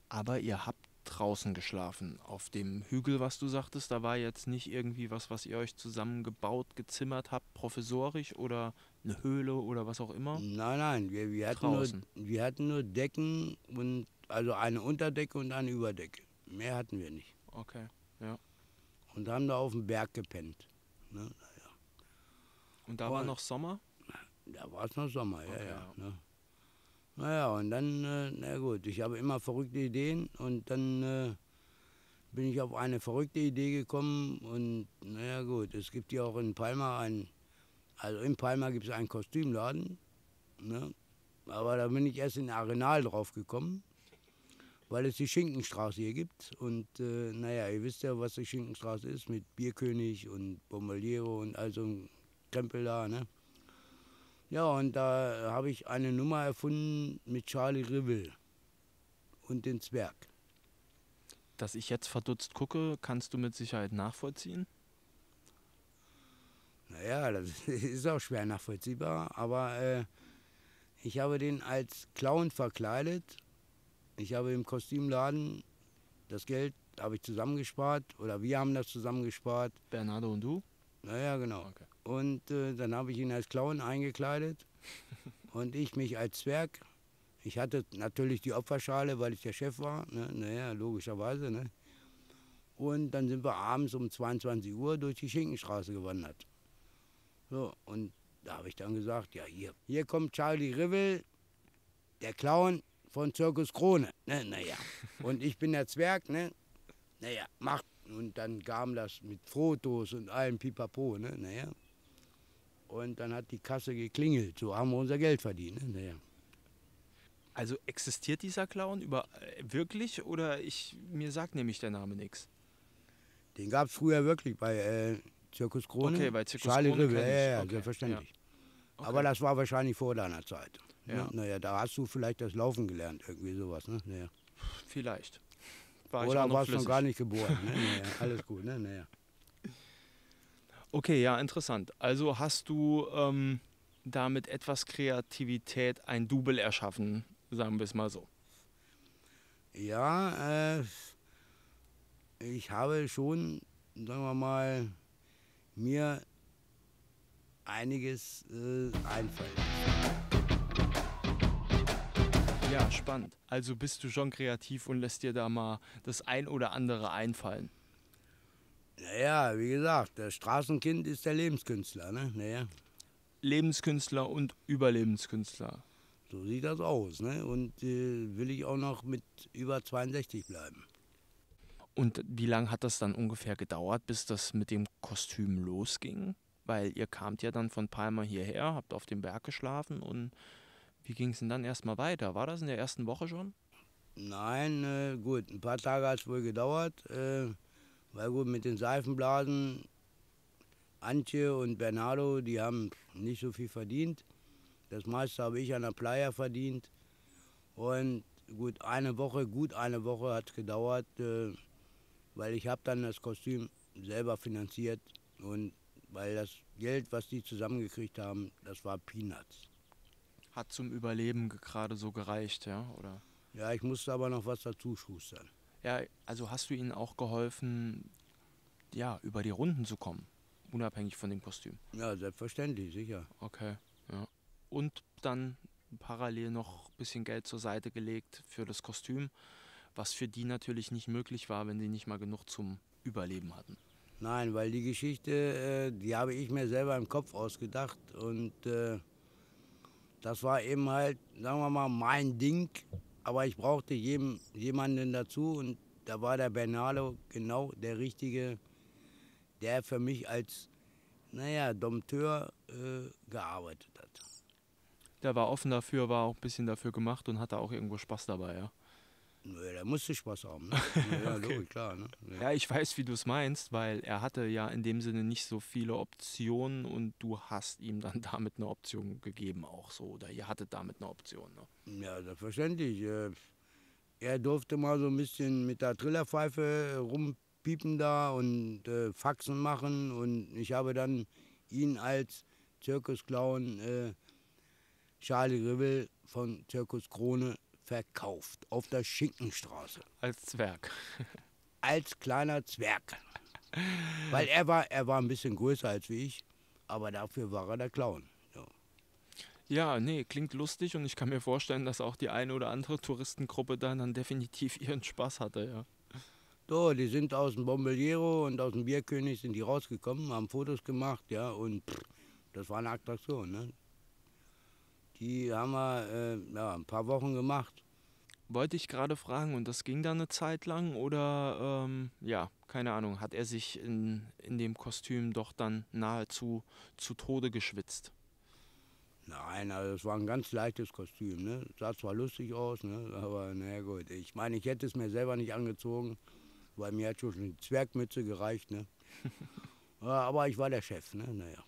Aber ihr habt draußen geschlafen. Auf dem Hügel, was du sagtest, da war jetzt nicht irgendwie was ihr euch zusammengebaut, gezimmert habt, professorisch oder eine Höhle oder was auch immer? Nein, wir hatten nur Decken, und also eine Unterdecke und eine Überdecke. Mehr hatten wir nicht. Okay, ja. Und haben da auf dem Berg gepennt. Ne? Naja. Und da war noch Sommer? Da war es noch Sommer, ja, Okay, ja. ja. Ne? Naja, und dann, na gut, ich habe immer verrückte Ideen und dann bin ich auf eine verrückte Idee gekommen und naja gut, es gibt ja auch in Palma also in Palma gibt es einen Kostümladen, ne? Aber da bin ich erst in Arenal drauf gekommen, weil es die Schinkenstraße hier gibt und naja, ihr wisst ja, was die Schinkenstraße ist mit Bierkönig und Bombardiero und also ein Krempel da, ne? Ja, und da habe ich eine Nummer erfunden mit Charlie Rivel und den Zwerg. Dass ich jetzt verdutzt gucke, kannst du mit Sicherheit nachvollziehen? Naja, das ist auch schwer nachvollziehbar, aber ich habe den als Clown verkleidet. Ich habe im Kostümladen das Geld habe ich zusammengespart oder wir haben das zusammengespart. Bernardo und du? Naja, genau. Okay. Und dann habe ich ihn als Clown eingekleidet und ich mich als Zwerg. Ich hatte natürlich die Opferschale, weil ich der Chef war. Ne? Naja, logischerweise. Ne? Und dann sind wir abends um 22 Uhr durch die Schinkenstraße gewandert. So, und da habe ich dann gesagt, ja, hier kommt Charlie Rivel, der Clown von Zirkus Krone. Ne? Naja, und ich bin der Zwerg. Ne? Naja, macht. Und dann kam das mit Fotos und allem Pipapo. Ne? Naja. Und dann hat die Kasse geklingelt. So haben wir unser Geld verdient. Ne? Naja. Also existiert dieser Clown wirklich oder mir sagt nämlich der Name nichts? Den gab es früher wirklich bei Zirkus Krone. Okay, bei Zirkus Charlie Krone Rivel, kenn ich. ja, Okay, selbstverständlich. ja. Okay. Aber das war wahrscheinlich vor deiner Zeit. Ja. Ne? Naja, da hast du vielleicht das Laufen gelernt, irgendwie sowas. Ne? Naja. Vielleicht. war ich auch Oder noch warst du noch flüssig. gar nicht geboren. Ne? Naja, alles gut, ne? Naja. Okay, ja, interessant. Also hast du da mit etwas Kreativität ein Double erschaffen, sagen wir es mal so. Ja, ich habe schon, sagen wir mal, mir einiges einfallen lassen. Ja, spannend. Also bist du schon kreativ und lässt dir da mal das ein oder andere einfallen. Naja, wie gesagt, das Straßenkind ist der Lebenskünstler, ne? Naja, Lebenskünstler und Überlebenskünstler. so sieht das aus, ne? Und will ich auch noch mit über 62 bleiben. Und wie lange hat das dann ungefähr gedauert, bis das mit dem Kostüm losging? Weil ihr kamt ja dann von Palma hierher, habt auf dem Berg geschlafen und wie ging es denn dann erstmal weiter? War das in der ersten Woche schon? Nein, gut, ein paar Tage hat es wohl gedauert, weil gut, mit den Seifenblasen, Antje und Bernardo, die haben nicht so viel verdient. Das meiste habe ich an der Playa verdient. Und gut eine Woche hat es gedauert, weil ich habe dann das Kostüm selber finanziert. Und weil das Geld, was die zusammengekriegt haben, das war Peanuts. Hat zum Überleben gerade so gereicht, ja? Oder? Ja, ich musste aber noch was dazu schustern. Ja, also hast du ihnen auch geholfen, ja, über die Runden zu kommen, unabhängig von dem Kostüm. Ja, selbstverständlich, sicher. Okay, ja. Und dann parallel noch ein bisschen Geld zur Seite gelegt für das Kostüm, was für die natürlich nicht möglich war, wenn sie nicht mal genug zum Überleben hatten. Nein, weil die Geschichte, die habe ich mir selber im Kopf ausgedacht und das war eben halt, sagen wir mal, mein Ding, aber ich brauchte jemanden dazu und da war der Bernardo genau der Richtige, der für mich als, naja, Dompteur gearbeitet hat. Der war offen dafür, war auch ein bisschen dafür gemacht und hatte auch irgendwo Spaß dabei, ja. Nö, der musste Spaß haben, ne? Ja, Okay. logisch, klar, ne? Ja, ich weiß, wie du es meinst, weil er hatte ja in dem Sinne nicht so viele Optionen und du hast ihm dann damit eine Option gegeben auch so. Oder ihr hattet damit eine Option, ne? Ja, selbstverständlich. Er durfte mal so ein bisschen mit der Trillerpfeife rumpiepen da und Faxen machen und ich habe dann ihn als Zirkusclown Charlie Ribbel von Zirkus Krone verkauft auf der Schinkenstraße Als Zwerg. als kleiner Zwerg. Weil er war ein bisschen größer als wie ich, aber dafür war er der Clown. Ja. Ja, nee, klingt lustig und ich kann mir vorstellen, dass auch die eine oder andere Touristengruppe dann definitiv ihren Spaß hatte, ja. So, die sind aus dem Bombiliero und aus dem Bierkönig sind die rausgekommen, haben Fotos gemacht, ja, und das war eine Attraktion, ne? Die haben wir ja, ein paar Wochen gemacht. Wollte ich gerade fragen, und das ging dann eine Zeit lang oder, ja, keine Ahnung, hat er sich in dem Kostüm doch dann nahezu zu Tode geschwitzt? Nein, also es war ein ganz leichtes Kostüm, ne? Sah zwar lustig aus, ne? Aber naja gut, ich meine, ich hätte es mir selber nicht angezogen, weil mir hat schon die Zwergmütze gereicht, ne? Ja, aber ich war der Chef, ne? Naja.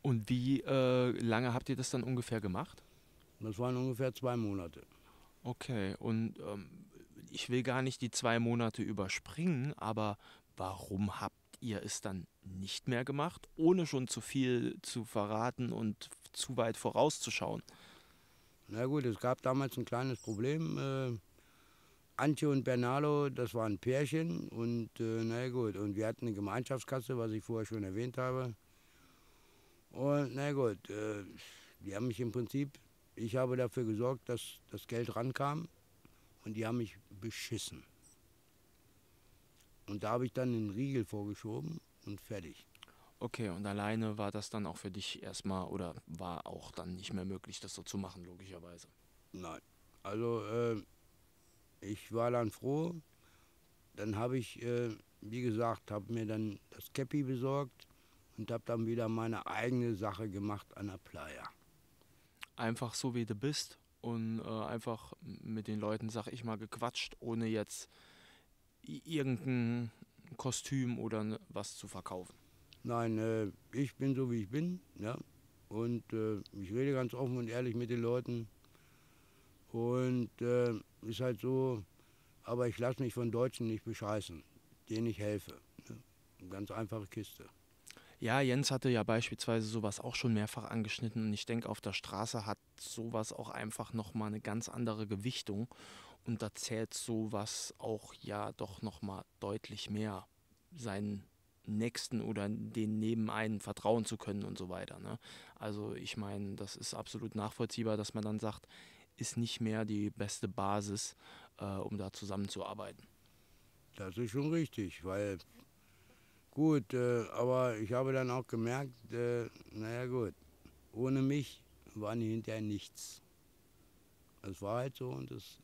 Und wie lange habt ihr das dann ungefähr gemacht? Das waren ungefähr 2 Monate. Okay, und ich will gar nicht die 2 Monate überspringen, aber warum habt ihr es dann nicht mehr gemacht, ohne schon zu viel zu verraten und zu weit vorauszuschauen? Na gut, es gab damals ein kleines Problem. Antje und Bernardo, das waren ein Pärchen und na gut, und wir hatten eine Gemeinschaftskasse, was ich vorher schon erwähnt habe. Und na gut, die haben mich im Prinzip, ich habe dafür gesorgt, dass das Geld rankam und die haben mich beschissen. Und da habe ich dann den Riegel vorgeschoben und fertig. Okay, und alleine war das dann auch für dich erstmal oder war auch dann nicht mehr möglich, das so zu machen, logischerweise? Nein, also ich war dann froh. Dann habe ich, wie gesagt, habe mir dann das Käppi besorgt und habe dann wieder meine eigene Sache gemacht an der Playa. Einfach so wie du bist und einfach mit den Leuten, sag ich mal, gequatscht, ohne jetzt irgendein Kostüm oder was zu verkaufen. Nein, ich bin so wie ich bin, ja. Und ich rede ganz offen und ehrlich mit den Leuten. Und ist halt so, Aber ich lasse mich von Deutschen nicht bescheißen, denen ich helfe. Ne? Eine ganz einfache Kiste. Ja, Jens hatte ja beispielsweise sowas auch schon mehrfach angeschnitten und ich denke, auf der Straße hat sowas auch einfach nochmal eine ganz andere Gewichtung und da zählt sowas auch ja doch nochmal deutlich mehr, seinen Nächsten oder den neben einen vertrauen zu können und so weiter. Ne? Also ich meine, das ist absolut nachvollziehbar, dass man dann sagt, ist nicht mehr die beste Basis, um da zusammenzuarbeiten. Das ist schon richtig, weil gut, aber ich habe dann auch gemerkt, naja gut, ohne mich waren die hinterher nichts. Das war halt so und das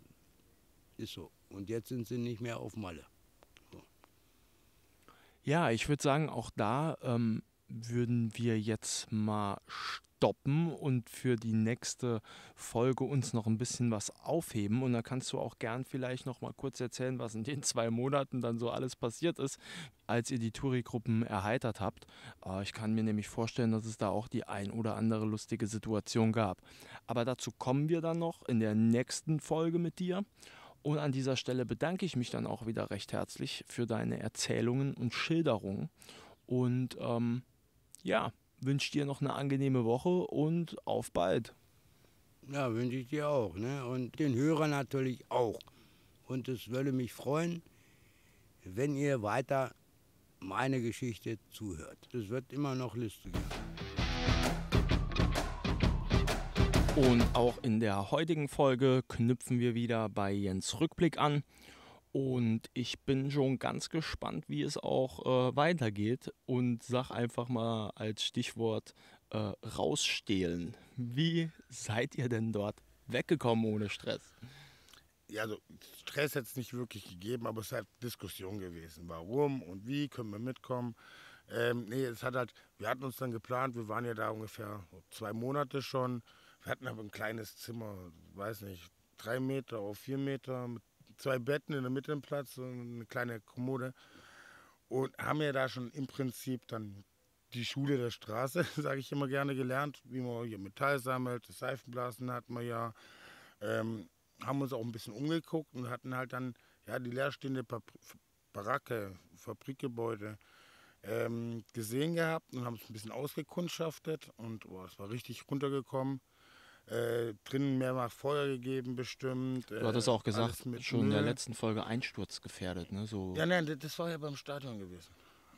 ist so. Und jetzt sind sie nicht mehr auf Malle. So. Ja, ich würde sagen, auch da würden wir jetzt mal stoppen und für die nächste Folge uns noch ein bisschen was aufheben. Und da kannst du auch gern vielleicht noch mal kurz erzählen, was in den 2 Monaten dann so alles passiert ist, als ihr die Touri-Gruppen erheitert habt. Ich kann mir nämlich vorstellen, dass es da auch die ein oder andere lustige Situation gab. Aber dazu kommen wir dann noch in der nächsten Folge mit dir. Und an dieser Stelle bedanke ich mich dann auch wieder recht herzlich für deine Erzählungen und Schilderungen. Und ja, wünsche dir noch eine angenehme Woche und auf bald. Ja, wünsche ich dir auch. Ne? Und den Hörern natürlich auch. Und es würde mich freuen, wenn ihr weiter meine Geschichte zuhört. Es wird immer noch lustiger. Und auch in der heutigen Folge knüpfen wir wieder bei Jens Rückblick an. Und ich bin schon ganz gespannt, wie es auch weitergeht. Und sag einfach mal als Stichwort rausstehlen. Wie seid ihr denn dort weggekommen ohne Stress? Ja, also Stress hat es nicht wirklich gegeben, aber es ist halt Diskussion gewesen. Warum und wie können wir mitkommen? Nee, es hat halt, wir hatten uns dann geplant, wir waren ja da ungefähr 2 Monate schon. Wir hatten aber ein kleines Zimmer, weiß nicht, 3 Meter auf 4 Meter mit 2 Betten in der Mitte im Platz und eine kleine Kommode. Und haben ja da schon im Prinzip dann die Schule der Straße, sage ich immer gerne, gelernt, wie man hier Metall sammelt, das Seifenblasen hatten wir ja. Haben uns auch ein bisschen umgeguckt und hatten halt dann ja, die leerstehende Baracke, Fabrikgebäude gesehen gehabt und haben es ein bisschen ausgekundschaftet und es war richtig runtergekommen. Drinnen mehrmals Feuer gegeben bestimmt. Du hattest auch gesagt, schon in der Müll. letzten Folge einsturzgefährdet, ne? So. Ja, nein, das war ja beim Stadion gewesen.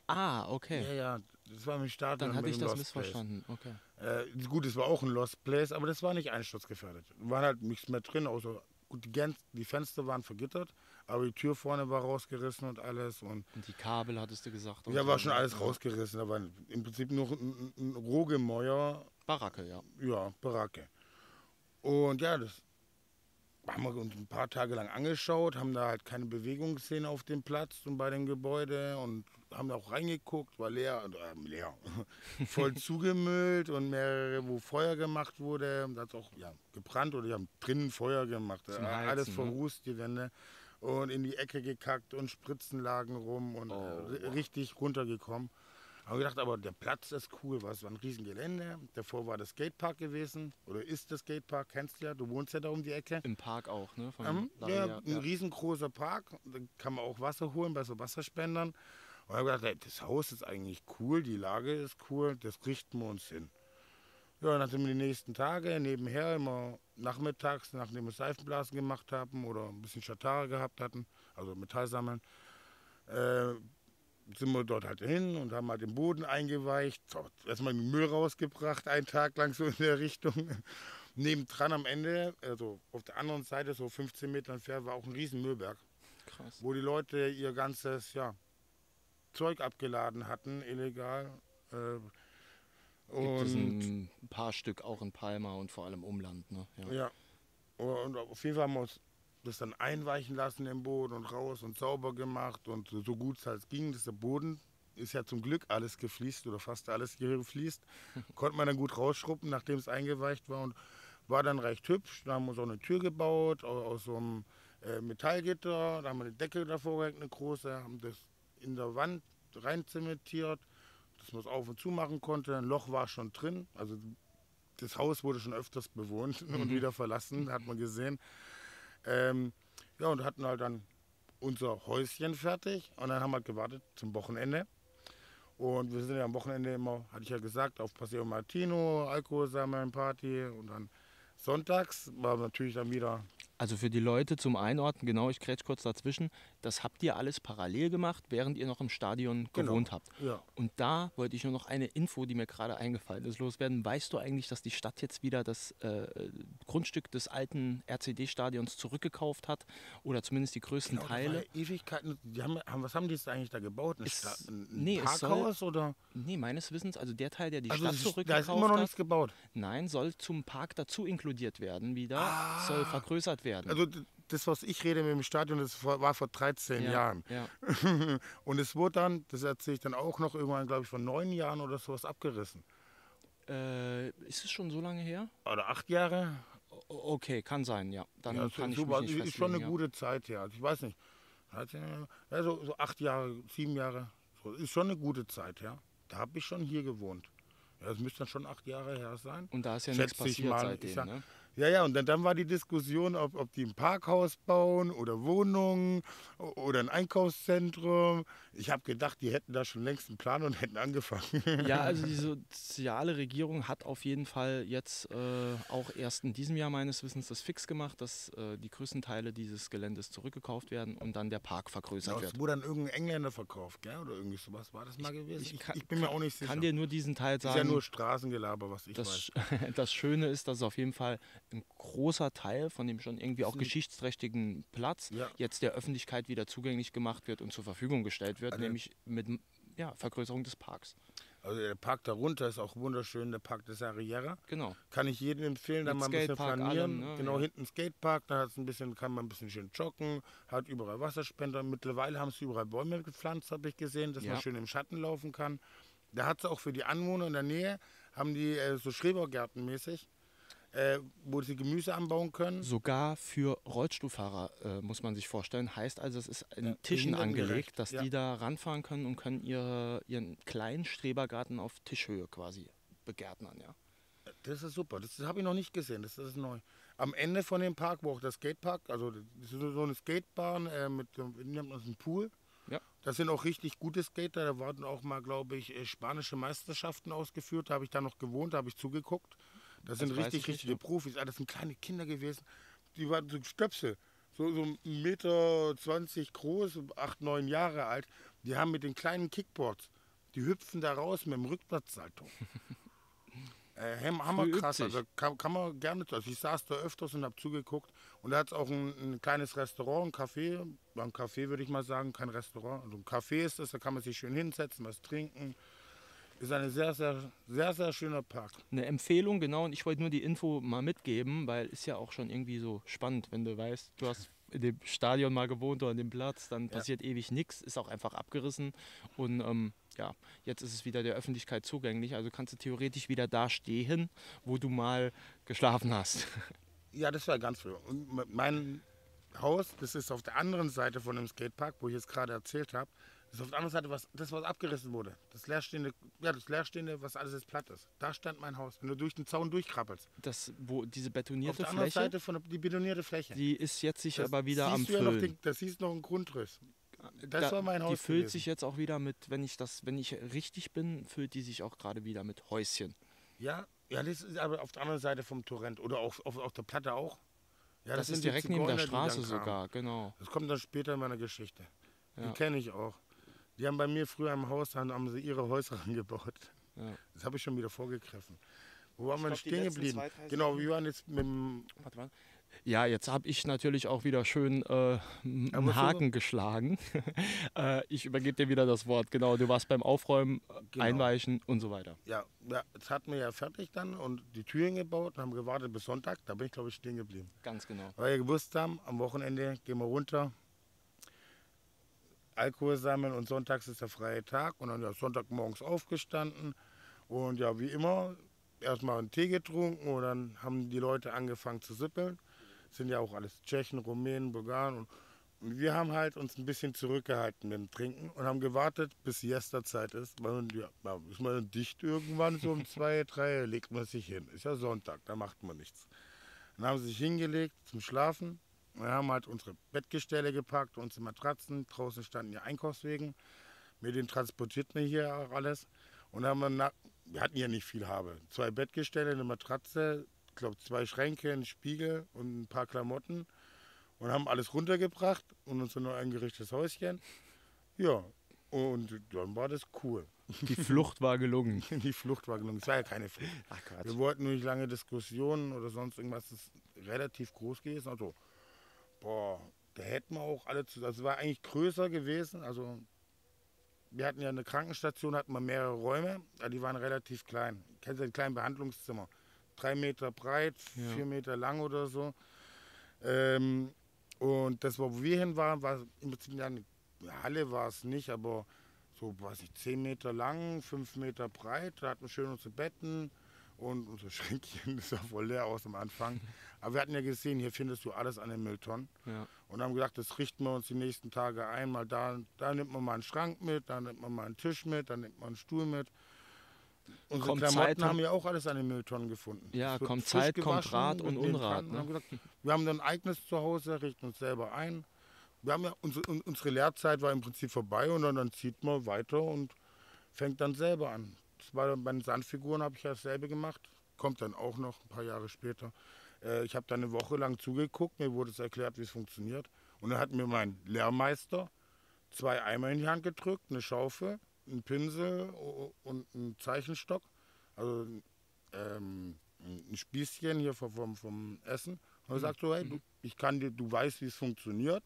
Ah, okay. Ja, ja, das war im Stadion. Dann hatte mit ich dem das Lost missverstanden. Okay. Place. Gut, es war auch ein Lost Place, aber das war nicht einsturzgefährdet. War halt nichts mehr drin, außer gut, die Fenster waren vergittert, aber die Tür vorne war rausgerissen und alles. Und die Kabel hattest du gesagt? ja, war schon alles rausgerissen, aber im Prinzip nur ein Rohgemäuer. Baracke, ja. Ja, Baracke. Und ja, das haben wir uns ein paar Tage lang angeschaut, haben da halt keine Bewegung gesehen auf dem Platz und bei dem Gebäude und haben da auch reingeguckt, war leer, voll zugemüllt und mehrere, wo Feuer gemacht wurde, da hat es auch gebrannt oder die haben drinnen Feuer gemacht, Heizen, alles ne? verrußt, die Wände und in die Ecke gekackt und Spritzen lagen rum und richtig runtergekommen. Haben gedacht, aber der Platz ist cool, es war ein Riesengelände. Davor war der Skatepark gewesen, oder ist der Skatepark, kennst du ja, du wohnst ja da um die Ecke. Im Park auch, ne? Ja, ein riesengroßer Park, da kann man auch Wasser holen bei so Wasserspendern. Und ich habe gedacht, ey, das Haus ist eigentlich cool, die Lage ist cool, das richten wir uns hin. Ja, nachdem wir die nächsten Tage nebenher immer nachmittags, nachdem wir Seifenblasen gemacht haben oder ein bisschen Schatare gehabt hatten, also Metall sammeln, sind wir dort halt hin und haben halt den Boden eingeweicht, erstmal den Müll rausgebracht, einen Tag lang so in der Richtung. Nebendran am Ende, also auf der anderen Seite, so 15 Meter entfernt, war auch ein riesen Müllberg. Krass. Wo die Leute ihr ganzes Zeug abgeladen hatten, illegal. Gibt es ein paar Stück auch in Palma und vor allem Umland, ne? Ja. Und auf jeden Fall haben wir uns das dann einweichen lassen im Boden und raus und sauber gemacht und so gut es halt ging. Der Boden ist ja zum Glück alles gefliest oder fast alles hier gefliest. Konnte man dann gut rausschruppen, nachdem es eingeweicht war und war dann recht hübsch. Da haben wir uns auch eine Tür gebaut aus so einem Metallgitter. Da haben wir eine Decke davor gehängt, eine große, haben das in der Wand rein zementiert, dass man es auf und zu machen konnte. Ein Loch war schon drin, also das Haus wurde schon öfters bewohnt und wieder verlassen, hat man gesehen. Und hatten halt dann unser Häuschen fertig und dann haben wir gewartet zum Wochenende. Und wir sind ja am Wochenende immer, hatte ich ja gesagt, auf Paseo Martino, Alkohol sammeln, Party und dann sonntags war natürlich dann wieder. Also für die Leute zum Einordnen, genau, ich grätsch kurz dazwischen, das habt ihr alles parallel gemacht, während ihr noch im Stadion gewohnt habt. Ja. Und da wollte ich nur noch eine Info, die mir gerade eingefallen ist, loswerden. Weißt du eigentlich, dass die Stadt jetzt wieder das Grundstück des alten RCD-Stadions zurückgekauft hat? Oder zumindest die größten Genau, Teile? das war ja Ewigkeiten. Was haben die jetzt eigentlich da gebaut? Ein Nee, es Parkhaus oder? Nee, meines Wissens, also der Teil, der die Also Stadt da zurückgekauft ist immer noch hat, nichts gebaut. nein, soll zum Park dazu inkludiert werden wieder, soll vergrößert werden. Also das, was ich rede mit dem Stadion, das war vor 13 Jahren. Ja. Und es wurde dann, das erzähle ich dann auch noch, irgendwann, glaube ich, vor 9 Jahren oder sowas abgerissen. Ist es schon so lange her? Oder 8 Jahre. Okay, kann sein, ja. Dann Ja, kann ich so mich nicht festlegen. ist schon eine ja. gute Zeit her. Also ich weiß nicht. 13 Jahre, ja, so 8 Jahre, 7 Jahre. So, ist schon eine gute Zeit, ja. Da habe ich schon hier gewohnt. Ja, das müsste dann schon 8 Jahre her sein. Und da ist ja nichts Schätze ich passiert mal. seitdem, ne? Ja, und dann war die Diskussion, ob die ein Parkhaus bauen oder Wohnungen oder ein Einkaufszentrum. Ich habe gedacht, die hätten da schon längst einen Plan und hätten angefangen. Ja, also die soziale Regierung hat auf jeden Fall jetzt auch erst in diesem Jahr meines Wissens das fix gemacht, dass die größten Teile dieses Geländes zurückgekauft werden und dann der Park vergrößert Das wird. wurde dann irgendein Engländer verkauft, gell? Oder irgendwie sowas war das mal gewesen? Ich bin mir auch nicht sicher. Ich kann dir nur diesen Teil Das ist sagen. ja nur Straßengelaber, was ich weiß. Das Schöne ist, dass es auf jeden Fall ein großer Teil von dem schon irgendwie auch geschichtsträchtigen Platz jetzt der Öffentlichkeit wieder zugänglich gemacht wird und zur Verfügung gestellt wird, nämlich mit Vergrößerung des Parks. Also der Park darunter ist auch wunderschön, der Park des Arriera. Genau. Kann ich jedem empfehlen, da Mit mal ein bisschen Skatepark, flanieren. allem, ne? Genau, Ja. hinten Skatepark, da kann man ein bisschen schön joggen, hat überall Wasserspender. Mittlerweile haben sie überall Bäume gepflanzt, habe ich gesehen, dass man schön im Schatten laufen kann. Da hat es auch für die Anwohner in der Nähe, haben die so Schrebergärten mäßig, wo sie Gemüse anbauen können. Sogar für Rollstuhlfahrer muss man sich vorstellen. Heißt also, es ist in Tischen behindertengerecht, angelegt, dass die da ranfahren können und können ihren kleinen Strebergarten auf Tischhöhe quasi begärtnern. Ja. Das ist super, das habe ich noch nicht gesehen, das ist neu. Am Ende von dem Park, wo auch der Skatepark, also das ist so eine Skatebahn mit einem Pool. Ja. Das sind auch richtig gute Skater, da wurden auch mal, glaube ich, spanische Meisterschaften ausgeführt, da habe ich da noch gewohnt, da habe ich zugeguckt. Das sind richtige Profis, das sind kleine Kinder gewesen, die waren so Stöpsel, so 1,20 Meter groß, 8, 9 Jahre alt. Die haben mit den kleinen Kickboards, die hüpfen da raus mit dem Rückwärtssalto. Hammerkrass, also kann man gerne, also ich saß da öfters und habe zugeguckt und da hat es auch ein kleines Restaurant, ein Café, ein Café würde ich mal sagen, kein Restaurant, also ein Café ist das, da kann man sich schön hinsetzen, was trinken. Ist ein sehr, sehr, sehr, sehr schöner Park. Eine Empfehlung, genau, und ich wollte nur die Info mal mitgeben, weil ist ja auch schon irgendwie so spannend, wenn du weißt, du hast in dem Stadion mal gewohnt oder an dem Platz, dann passiert ewig nichts, ist auch einfach abgerissen und jetzt ist es wieder der Öffentlichkeit zugänglich, also kannst du theoretisch wieder da stehen, wo du mal geschlafen hast. Ja, das war ganz früh. Und mein Haus, das ist auf der anderen Seite von dem Skatepark, wo ich jetzt gerade erzählt habe, das ist auf der anderen Seite, was abgerissen wurde. Das Leerstehende, was alles jetzt platt ist. Da stand mein Haus. Wenn du durch den Zaun durchkrabbelst. Wo diese betonierte auf der anderen Fläche, Seite die betonierte Fläche. die ist jetzt sich aber wieder am siehst du ja Füllen. da siehst du noch einen Grundriss. Das war mein Haus Die füllt gewesen. sich jetzt auch wieder mit, wenn ich richtig bin, füllt die sich auch gerade wieder mit Häuschen. Ja, das ist aber auf der anderen Seite vom Torrent. Oder auf der Platte auch. Ja, Das ist sind die direkt neben der Zigeuner, die dann Straße kamen. sogar, genau. Das kommt dann später in meiner Geschichte. Ja. Die kenne ich auch. Die haben bei mir früher im Haus, haben sie ihre Häuser angebaut. Ja. Das habe ich schon wieder vorgegriffen. Wo waren wir denn glaub, die stehen letzten geblieben? 2-3 Genau, wir waren jetzt mit dem... Warte. Ja, jetzt habe ich natürlich auch wieder schön einen Aber so- Haken geschlagen. Ich übergebe dir wieder das Wort. Genau, du warst beim Aufräumen, Genau. Einweichen und so weiter. Ja, das hatten wir ja fertig dann und die Türen gebaut und haben gewartet bis Sonntag. Da bin ich, glaube ich, stehen geblieben. Ganz genau. Weil wir gewusst haben, am Wochenende gehen wir runter, Alkohol sammeln und sonntags ist der freie Tag. Und dann ja Sonntagmorgens aufgestanden und ja, wie immer, erstmal einen Tee getrunken und dann haben die Leute angefangen zu sippeln. Sind ja auch alles Tschechen, Rumänen, Bulgaren und wir haben halt uns ein bisschen zurückgehalten mit dem Trinken und haben gewartet, bis Siesta-Zeit ist. Weil, ist man dicht irgendwann, so um 2, 3, legt man sich hin. Ist ja Sonntag, da macht man nichts. Dann haben sie sich hingelegt zum Schlafen Wir haben halt unsere Bettgestelle gepackt, unsere Matratzen. Draußen standen die Einkaufswegen. Mit denen transportierten wir hier auch alles. Und dann haben wir hatten ja nicht viel Habe. 2 Bettgestelle, eine Matratze, ich glaube 2 Schränke, einen Spiegel und ein paar Klamotten. Und haben alles runtergebracht und unser neu eingerichtetes Häuschen. Ja, und dann war das cool. Die Flucht war gelungen. Die Flucht war gelungen. Es war ja keine Flucht. Ach Gott. Wir wollten nur nicht lange Diskussionen oder sonst irgendwas. Das ist relativ groß gewesen. Also, boah, da hätten wir auch alle zusammen. Also, es war eigentlich größer gewesen. Also, wir hatten ja eine Krankenstation, hatten wir mehrere Räume. Aber die waren relativ klein. Kennst du die kleinen Behandlungszimmer? 3 Meter breit, 4 Meter lang oder so. Und das, wo wir hin waren, war im Prinzip eine Halle, war es nicht, aber so, weiß ich, 10 Meter lang, 5 Meter breit. Da hatten wir schön unsere Betten und unsere Schränkchen. Das sah voll leer aus am Anfang. Aber wir hatten ja gesehen, hier findest du alles an den Mülltonnen. Ja. Und haben gesagt, das richten wir uns die nächsten Tage ein. Mal da nimmt man mal einen Schrank mit, da nimmt man mal einen Tisch mit, dann nimmt man einen Stuhl mit. Unsere Kommt Klamotten Zeit, haben wir auch alles an den Mülltonnen gefunden. Ja, Es wird kommt frisch Zeit, kommt gewaschen, Rat und wird nebenan. Unrat. Und haben Ne? gesagt, wir haben dann ein eigenes Zuhause, richten uns selber ein. Wir haben ja unsere Lehrzeit war im Prinzip vorbei und dann zieht man weiter und fängt dann selber an. Das war bei den Sandfiguren, habe ich ja dasselbe gemacht. Kommt dann auch noch ein paar Jahre später. Ich habe dann eine Woche lang zugeguckt, mir wurde es erklärt, wie es funktioniert. Und dann hat mir mein Lehrmeister 2 Eimer in die Hand gedrückt, eine Schaufel, einen Pinsel und einen Zeichenstock. Also ein Spießchen hier vom Essen. Und er sagt so, hey, du weißt, wie es funktioniert.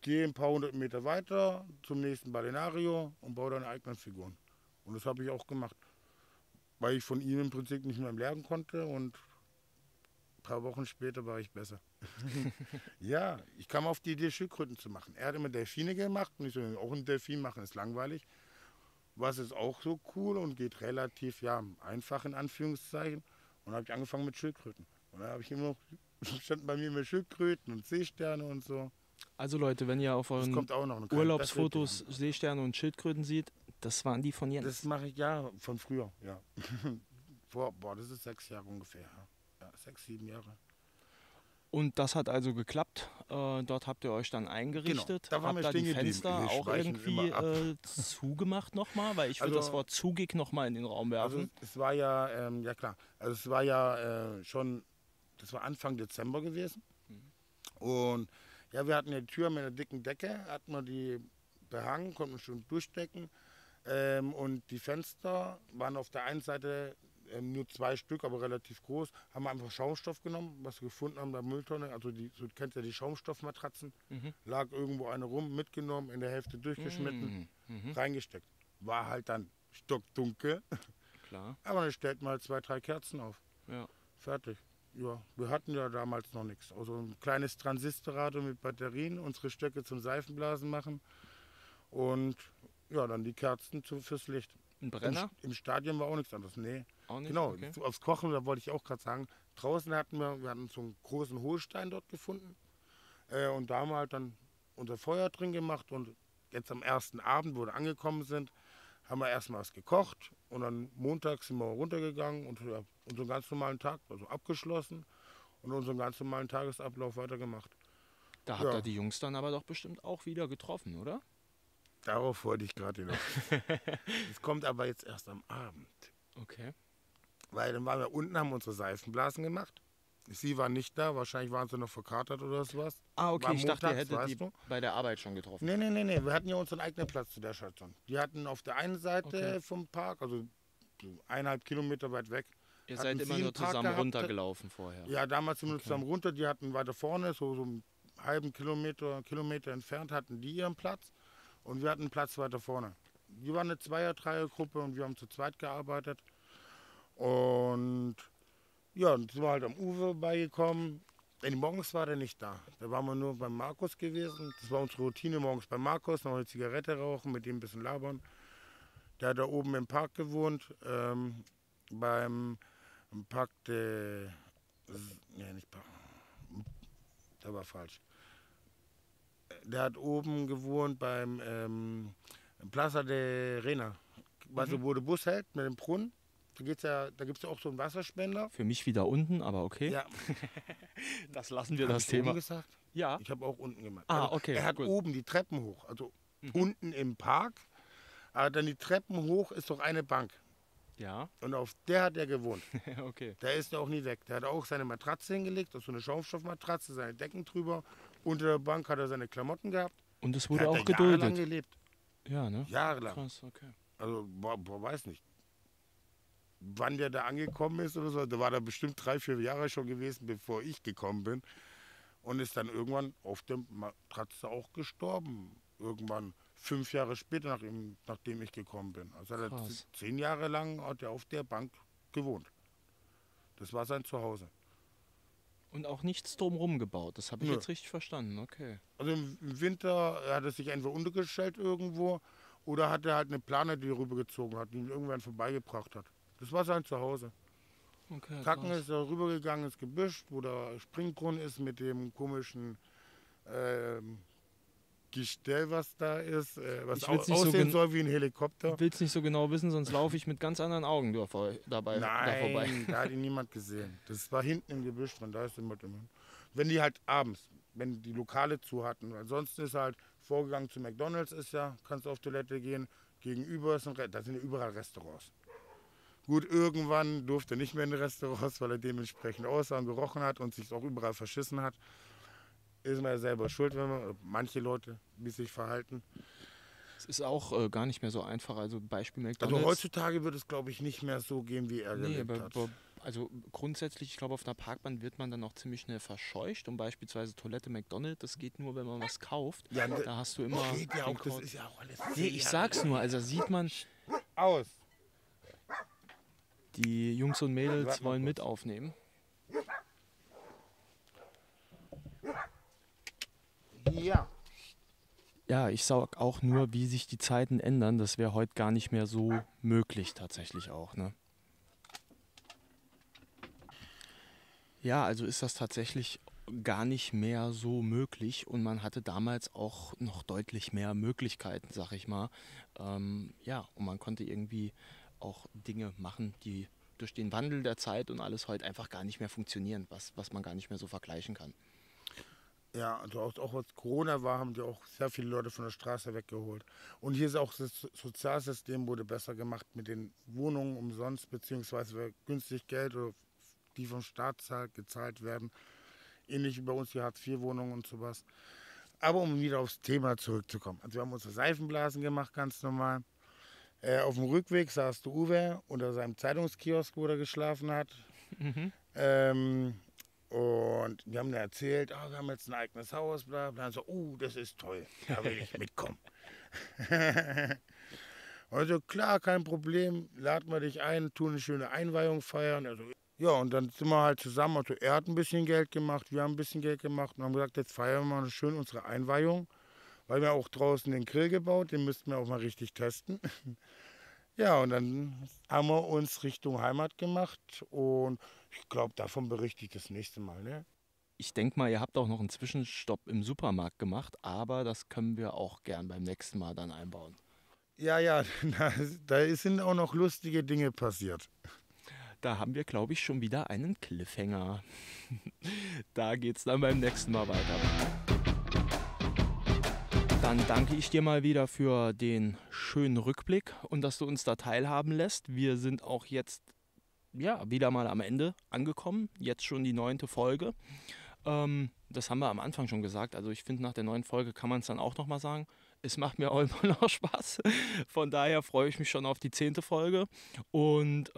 Geh ein paar 100 Meter weiter zum nächsten Balneario und baue deine eigenen Figuren. Und das habe ich auch gemacht. Weil ich von ihm im Prinzip nicht mehr lernen konnte und ein paar Wochen später war ich besser. Ja, ich kam auf die Idee, Schildkröten zu machen. Er hat immer Delfine gemacht und ich soll auch einen Delfin machen, ist langweilig. Was ist auch so cool und geht relativ einfach in Anführungszeichen. Und dann habe ich angefangen mit Schildkröten. Und dann habe ich immer noch, standen bei mir immer Schildkröten und Seesterne und so. Also Leute, wenn ihr auf Das euren kommt auch noch. Eine kleine Urlaubsfotos Bessere Seesterne und Schildkröten seht, das waren die von Idee. Jens. Das mache ich ja von früher, ja. Das ist 6 Jahre ungefähr. Ja, 6, 7 Jahre. Und das hat also geklappt. Dort habt ihr euch dann eingerichtet. Da waren habt wir da die stehen geblieben. Fenster Wir auch schweichen irgendwie immer zugemacht nochmal, weil ich würde Also- das Wort zugig nochmal in den Raum werfen. Also es war ja, ja klar, also es war ja schon, das war Anfang Dezember gewesen. Und ja, wir hatten ja die Tür mit einer dicken Decke, hatten wir die behangen, konnten wir schon durchdecken. Und die Fenster waren auf der einen Seite nur 2 Stück, aber relativ groß. Haben wir einfach Schaumstoff genommen, was wir gefunden haben, der Mülltonne. Also du kennst ja die Schaumstoffmatratzen. Lag irgendwo eine rum, mitgenommen, in der Hälfte durchgeschnitten, reingesteckt. War halt dann stockdunkel. Klar. Aber dann stellt man halt 2, 3 Kerzen auf. Ja. Fertig. Ja, wir hatten ja damals noch nichts. Also ein kleines Transistorradio mit Batterien, unsere Stöcke zum Seifenblasen machen und ja, dann die Kerzen fürs Licht. Ein Brenner? Im Stadion war auch nichts anderes. Nee. Auch nicht? Genau, Okay. aufs Kochen, da wollte ich auch gerade sagen. Draußen hatten wir hatten so einen großen Hohlstein dort gefunden. Und da haben wir halt dann unser Feuer drin gemacht. Und jetzt am ersten Abend, wo wir angekommen sind, haben wir erstmal was gekocht. Und dann montags sind wir runtergegangen und unseren ganz normalen Tag, also abgeschlossen. Und unseren ganz normalen Tagesablauf weitergemacht. Da habt Ja. ihr die Jungs dann aber doch bestimmt auch wieder getroffen, oder? Darauf wollte ich gerade noch. Das kommt aber jetzt erst am Abend. Okay. Weil dann waren wir unten, haben unsere Seifenblasen gemacht. Sie waren nicht da, wahrscheinlich waren sie noch verkatert oder sowas. Ah, okay, War ich dachte, ihr montags, hättet die weißt du? bei der Arbeit schon getroffen. Nee, wir hatten ja unseren eigenen Platz zu der Station. Die hatten auf der einen Seite Okay. vom Park, also so 1,5 Kilometer weit weg. Ihr hatten seid sie immer einen nur Park zusammen gehabt. runtergelaufen vorher. Ja, damals sind wir zusammen runter, die hatten weiter vorne, so einen halben Kilometer entfernt, hatten die ihren Platz. Und wir hatten einen Platz weiter vorne. Die waren eine Zweier-, Dreier-Gruppe und wir haben zu zweit gearbeitet. Und ja, dann sind wir halt am Ufer beigekommen. Denn morgens war der nicht da. Da waren wir nur beim Markus gewesen. Das war unsere Routine, morgens bei Markus, noch eine Zigarette rauchen, mit dem ein bisschen labern. Der hat da oben im Park gewohnt, beim Park de... Nee, nicht Park. Der war falsch. Der hat oben gewohnt beim Plaza de Rena. Weißt du, wo der Bus hält mit dem Brunnen? Da gibt's ja auch so einen Wasserspender. Für mich wieder unten, aber okay. Ja. Das lassen wir Hab das ich Thema. oben gesagt? Ja. Ich habe auch unten gemacht. Ah, Also, okay, Er hat gut. oben die Treppen hoch, also unten im Park. Aber dann die Treppen hoch ist doch eine Bank. Ja. Und auf der hat er gewohnt. Okay. Der ist ja auch nie weg. Der hat auch seine Matratze hingelegt, also eine Schaumstoffmatratze, seine Decken drüber. Unter der Bank hat er seine Klamotten gehabt. Und es Der wurde hat auch da jahrelang geduldet. gelebt. Ja, ne? Jahrelang. Krass, okay. Also, weiß nicht. Wann der da angekommen ist oder so, da war da bestimmt 3, 4 Jahre schon gewesen, bevor ich gekommen bin. Und ist dann irgendwann auf der Matratze auch gestorben. Irgendwann 5 Jahre später, nachdem ich gekommen bin. Also hat er Krass. 10 Jahre lang hat er auf der Bank gewohnt. Das war sein Zuhause. Und auch nichts drumherum gebaut. Das habe ich Nö. jetzt richtig verstanden. Okay. Also im Winter hat er sich entweder untergestellt irgendwo oder hat er halt eine Plane, die er rübergezogen hat, die ihn irgendwann vorbeigebracht hat. Das war sein Zuhause. Okay, Kacken krass. ist er rübergegangen ins Gebüsch, wo der Springbrunnen ist mit dem komischen Gestell, was da ist, was Ich will's nicht so aussehen gen- soll wie ein Helikopter. Ich will es nicht so genau wissen, sonst laufe ich mit ganz anderen Augen da vorbei. Da vorbei. Nein, da hat ihn niemand gesehen. Das war hinten im Gebüsch drin, da ist immer. Wenn die halt abends, wenn die Lokale zu hatten, ansonsten ist halt vorgegangen zu McDonalds, kannst du auf Toilette gehen, gegenüber ist da sind ja überall Restaurants. Gut, irgendwann durfte er nicht mehr in die Restaurants, weil er dementsprechend aussah und gerochen hat und sich auch überall verschissen hat. Ist man ja selber schuld, wenn manche Leute, wie sich verhalten. Es ist auch gar nicht mehr so einfach. Also Beispiel McDonalds. Also heutzutage wird es, glaube ich, nicht mehr so gehen, wie er Nee, gelebt hat. also grundsätzlich, ich glaube, auf einer Parkbahn wird man dann auch ziemlich schnell verscheucht. Und beispielsweise Toilette McDonald's, das geht nur, wenn man was kauft. Ja, Da hast du immer. geht ja den auch, das Code. ist ja auch alles. Nee, ich sag's nur. Also da sieht man, Aus. die Jungs und Mädels Warte mal wollen kurz. mit aufnehmen. Ja. Ja, ich sag auch nur, wie sich die Zeiten ändern. Das wäre heute gar nicht mehr so möglich tatsächlich auch, ne? Ja, also ist das tatsächlich gar nicht mehr so möglich und man hatte damals auch noch deutlich mehr Möglichkeiten, sag ich mal. Ja, und man konnte irgendwie auch Dinge machen, die durch den Wandel der Zeit und alles heute einfach gar nicht mehr funktionieren, was man gar nicht mehr so vergleichen kann. Ja, also auch als Corona war, haben die auch sehr viele Leute von der Straße weggeholt. Und hier ist auch das Sozialsystem wurde besser gemacht mit den Wohnungen umsonst, beziehungsweise günstig Geld, oder die vom Staat gezahlt werden. Ähnlich wie bei uns die Hartz-IV-Wohnungen und sowas. Aber um wieder aufs Thema zurückzukommen. Also wir haben unsere Seifenblasen gemacht, ganz normal. Auf dem Rückweg saß der Uwe unter seinem Zeitungskiosk, wo er geschlafen hat. Und wir haben dann erzählt, wir haben jetzt ein eigenes Haus, bla bla. Und so, das ist toll, da will ich mitkommen. Also klar, kein Problem, laden wir dich ein, tun eine schöne Einweihung feiern. Also, ja, und dann sind wir halt zusammen, also er hat ein bisschen Geld gemacht, wir haben ein bisschen Geld gemacht und haben gesagt, jetzt feiern wir mal schön unsere Einweihung. Weil wir auch draußen den Grill gebaut, den müssten wir auch mal richtig testen. Ja, und dann haben wir uns Richtung Heimat gemacht und ich glaube, davon berichte ich das nächste Mal. Ne? Ich denke mal, ihr habt auch noch einen Zwischenstopp im Supermarkt gemacht, aber das können wir auch gern beim nächsten Mal dann einbauen. Ja, da sind auch noch lustige Dinge passiert. Da haben wir, glaube ich, schon wieder einen Cliffhanger. Da geht's dann beim nächsten Mal weiter. Dann danke ich dir mal wieder für den schönen Rückblick und dass du uns da teilhaben lässt. Wir sind auch jetzt wieder mal am Ende angekommen. Jetzt schon die 9. Folge. Das haben wir am Anfang schon gesagt. Also ich finde, nach der 9. Folge kann man es dann auch nochmal sagen. Es macht mir auch immer noch Spaß. Von daher freue ich mich schon auf die 10. Folge. Und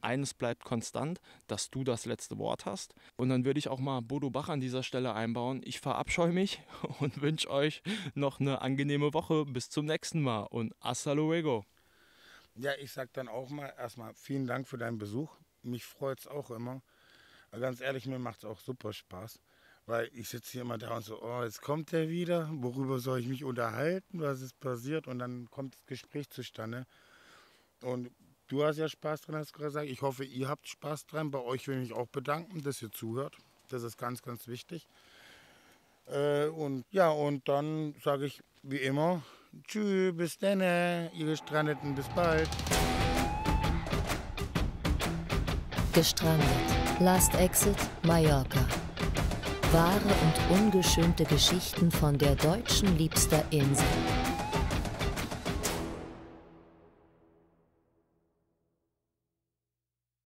eines bleibt konstant, dass du das letzte Wort hast. Und dann würde ich auch mal Bodo Bach an dieser Stelle einbauen. Ich verabscheue mich und wünsche euch noch eine angenehme Woche. Bis zum nächsten Mal und hasta luego. Ja, ich sag dann auch mal erstmal vielen Dank für deinen Besuch. Mich freut es auch immer. Aber ganz ehrlich, mir macht es auch super Spaß. Weil ich sitze hier immer da und so, jetzt kommt der wieder. Worüber soll ich mich unterhalten? Was ist passiert? Und dann kommt das Gespräch zustande. Und du hast ja Spaß dran, hast du gesagt. Ich hoffe, ihr habt Spaß dran. Bei euch will ich mich auch bedanken, dass ihr zuhört. Das ist ganz, ganz wichtig. Und dann sage ich wie immer, tschüss, bis dann, ihr Gestrandeten, bis bald. Gestrandet. Last Exit Mallorca. Wahre und ungeschönte Geschichten von der deutschen liebster Insel.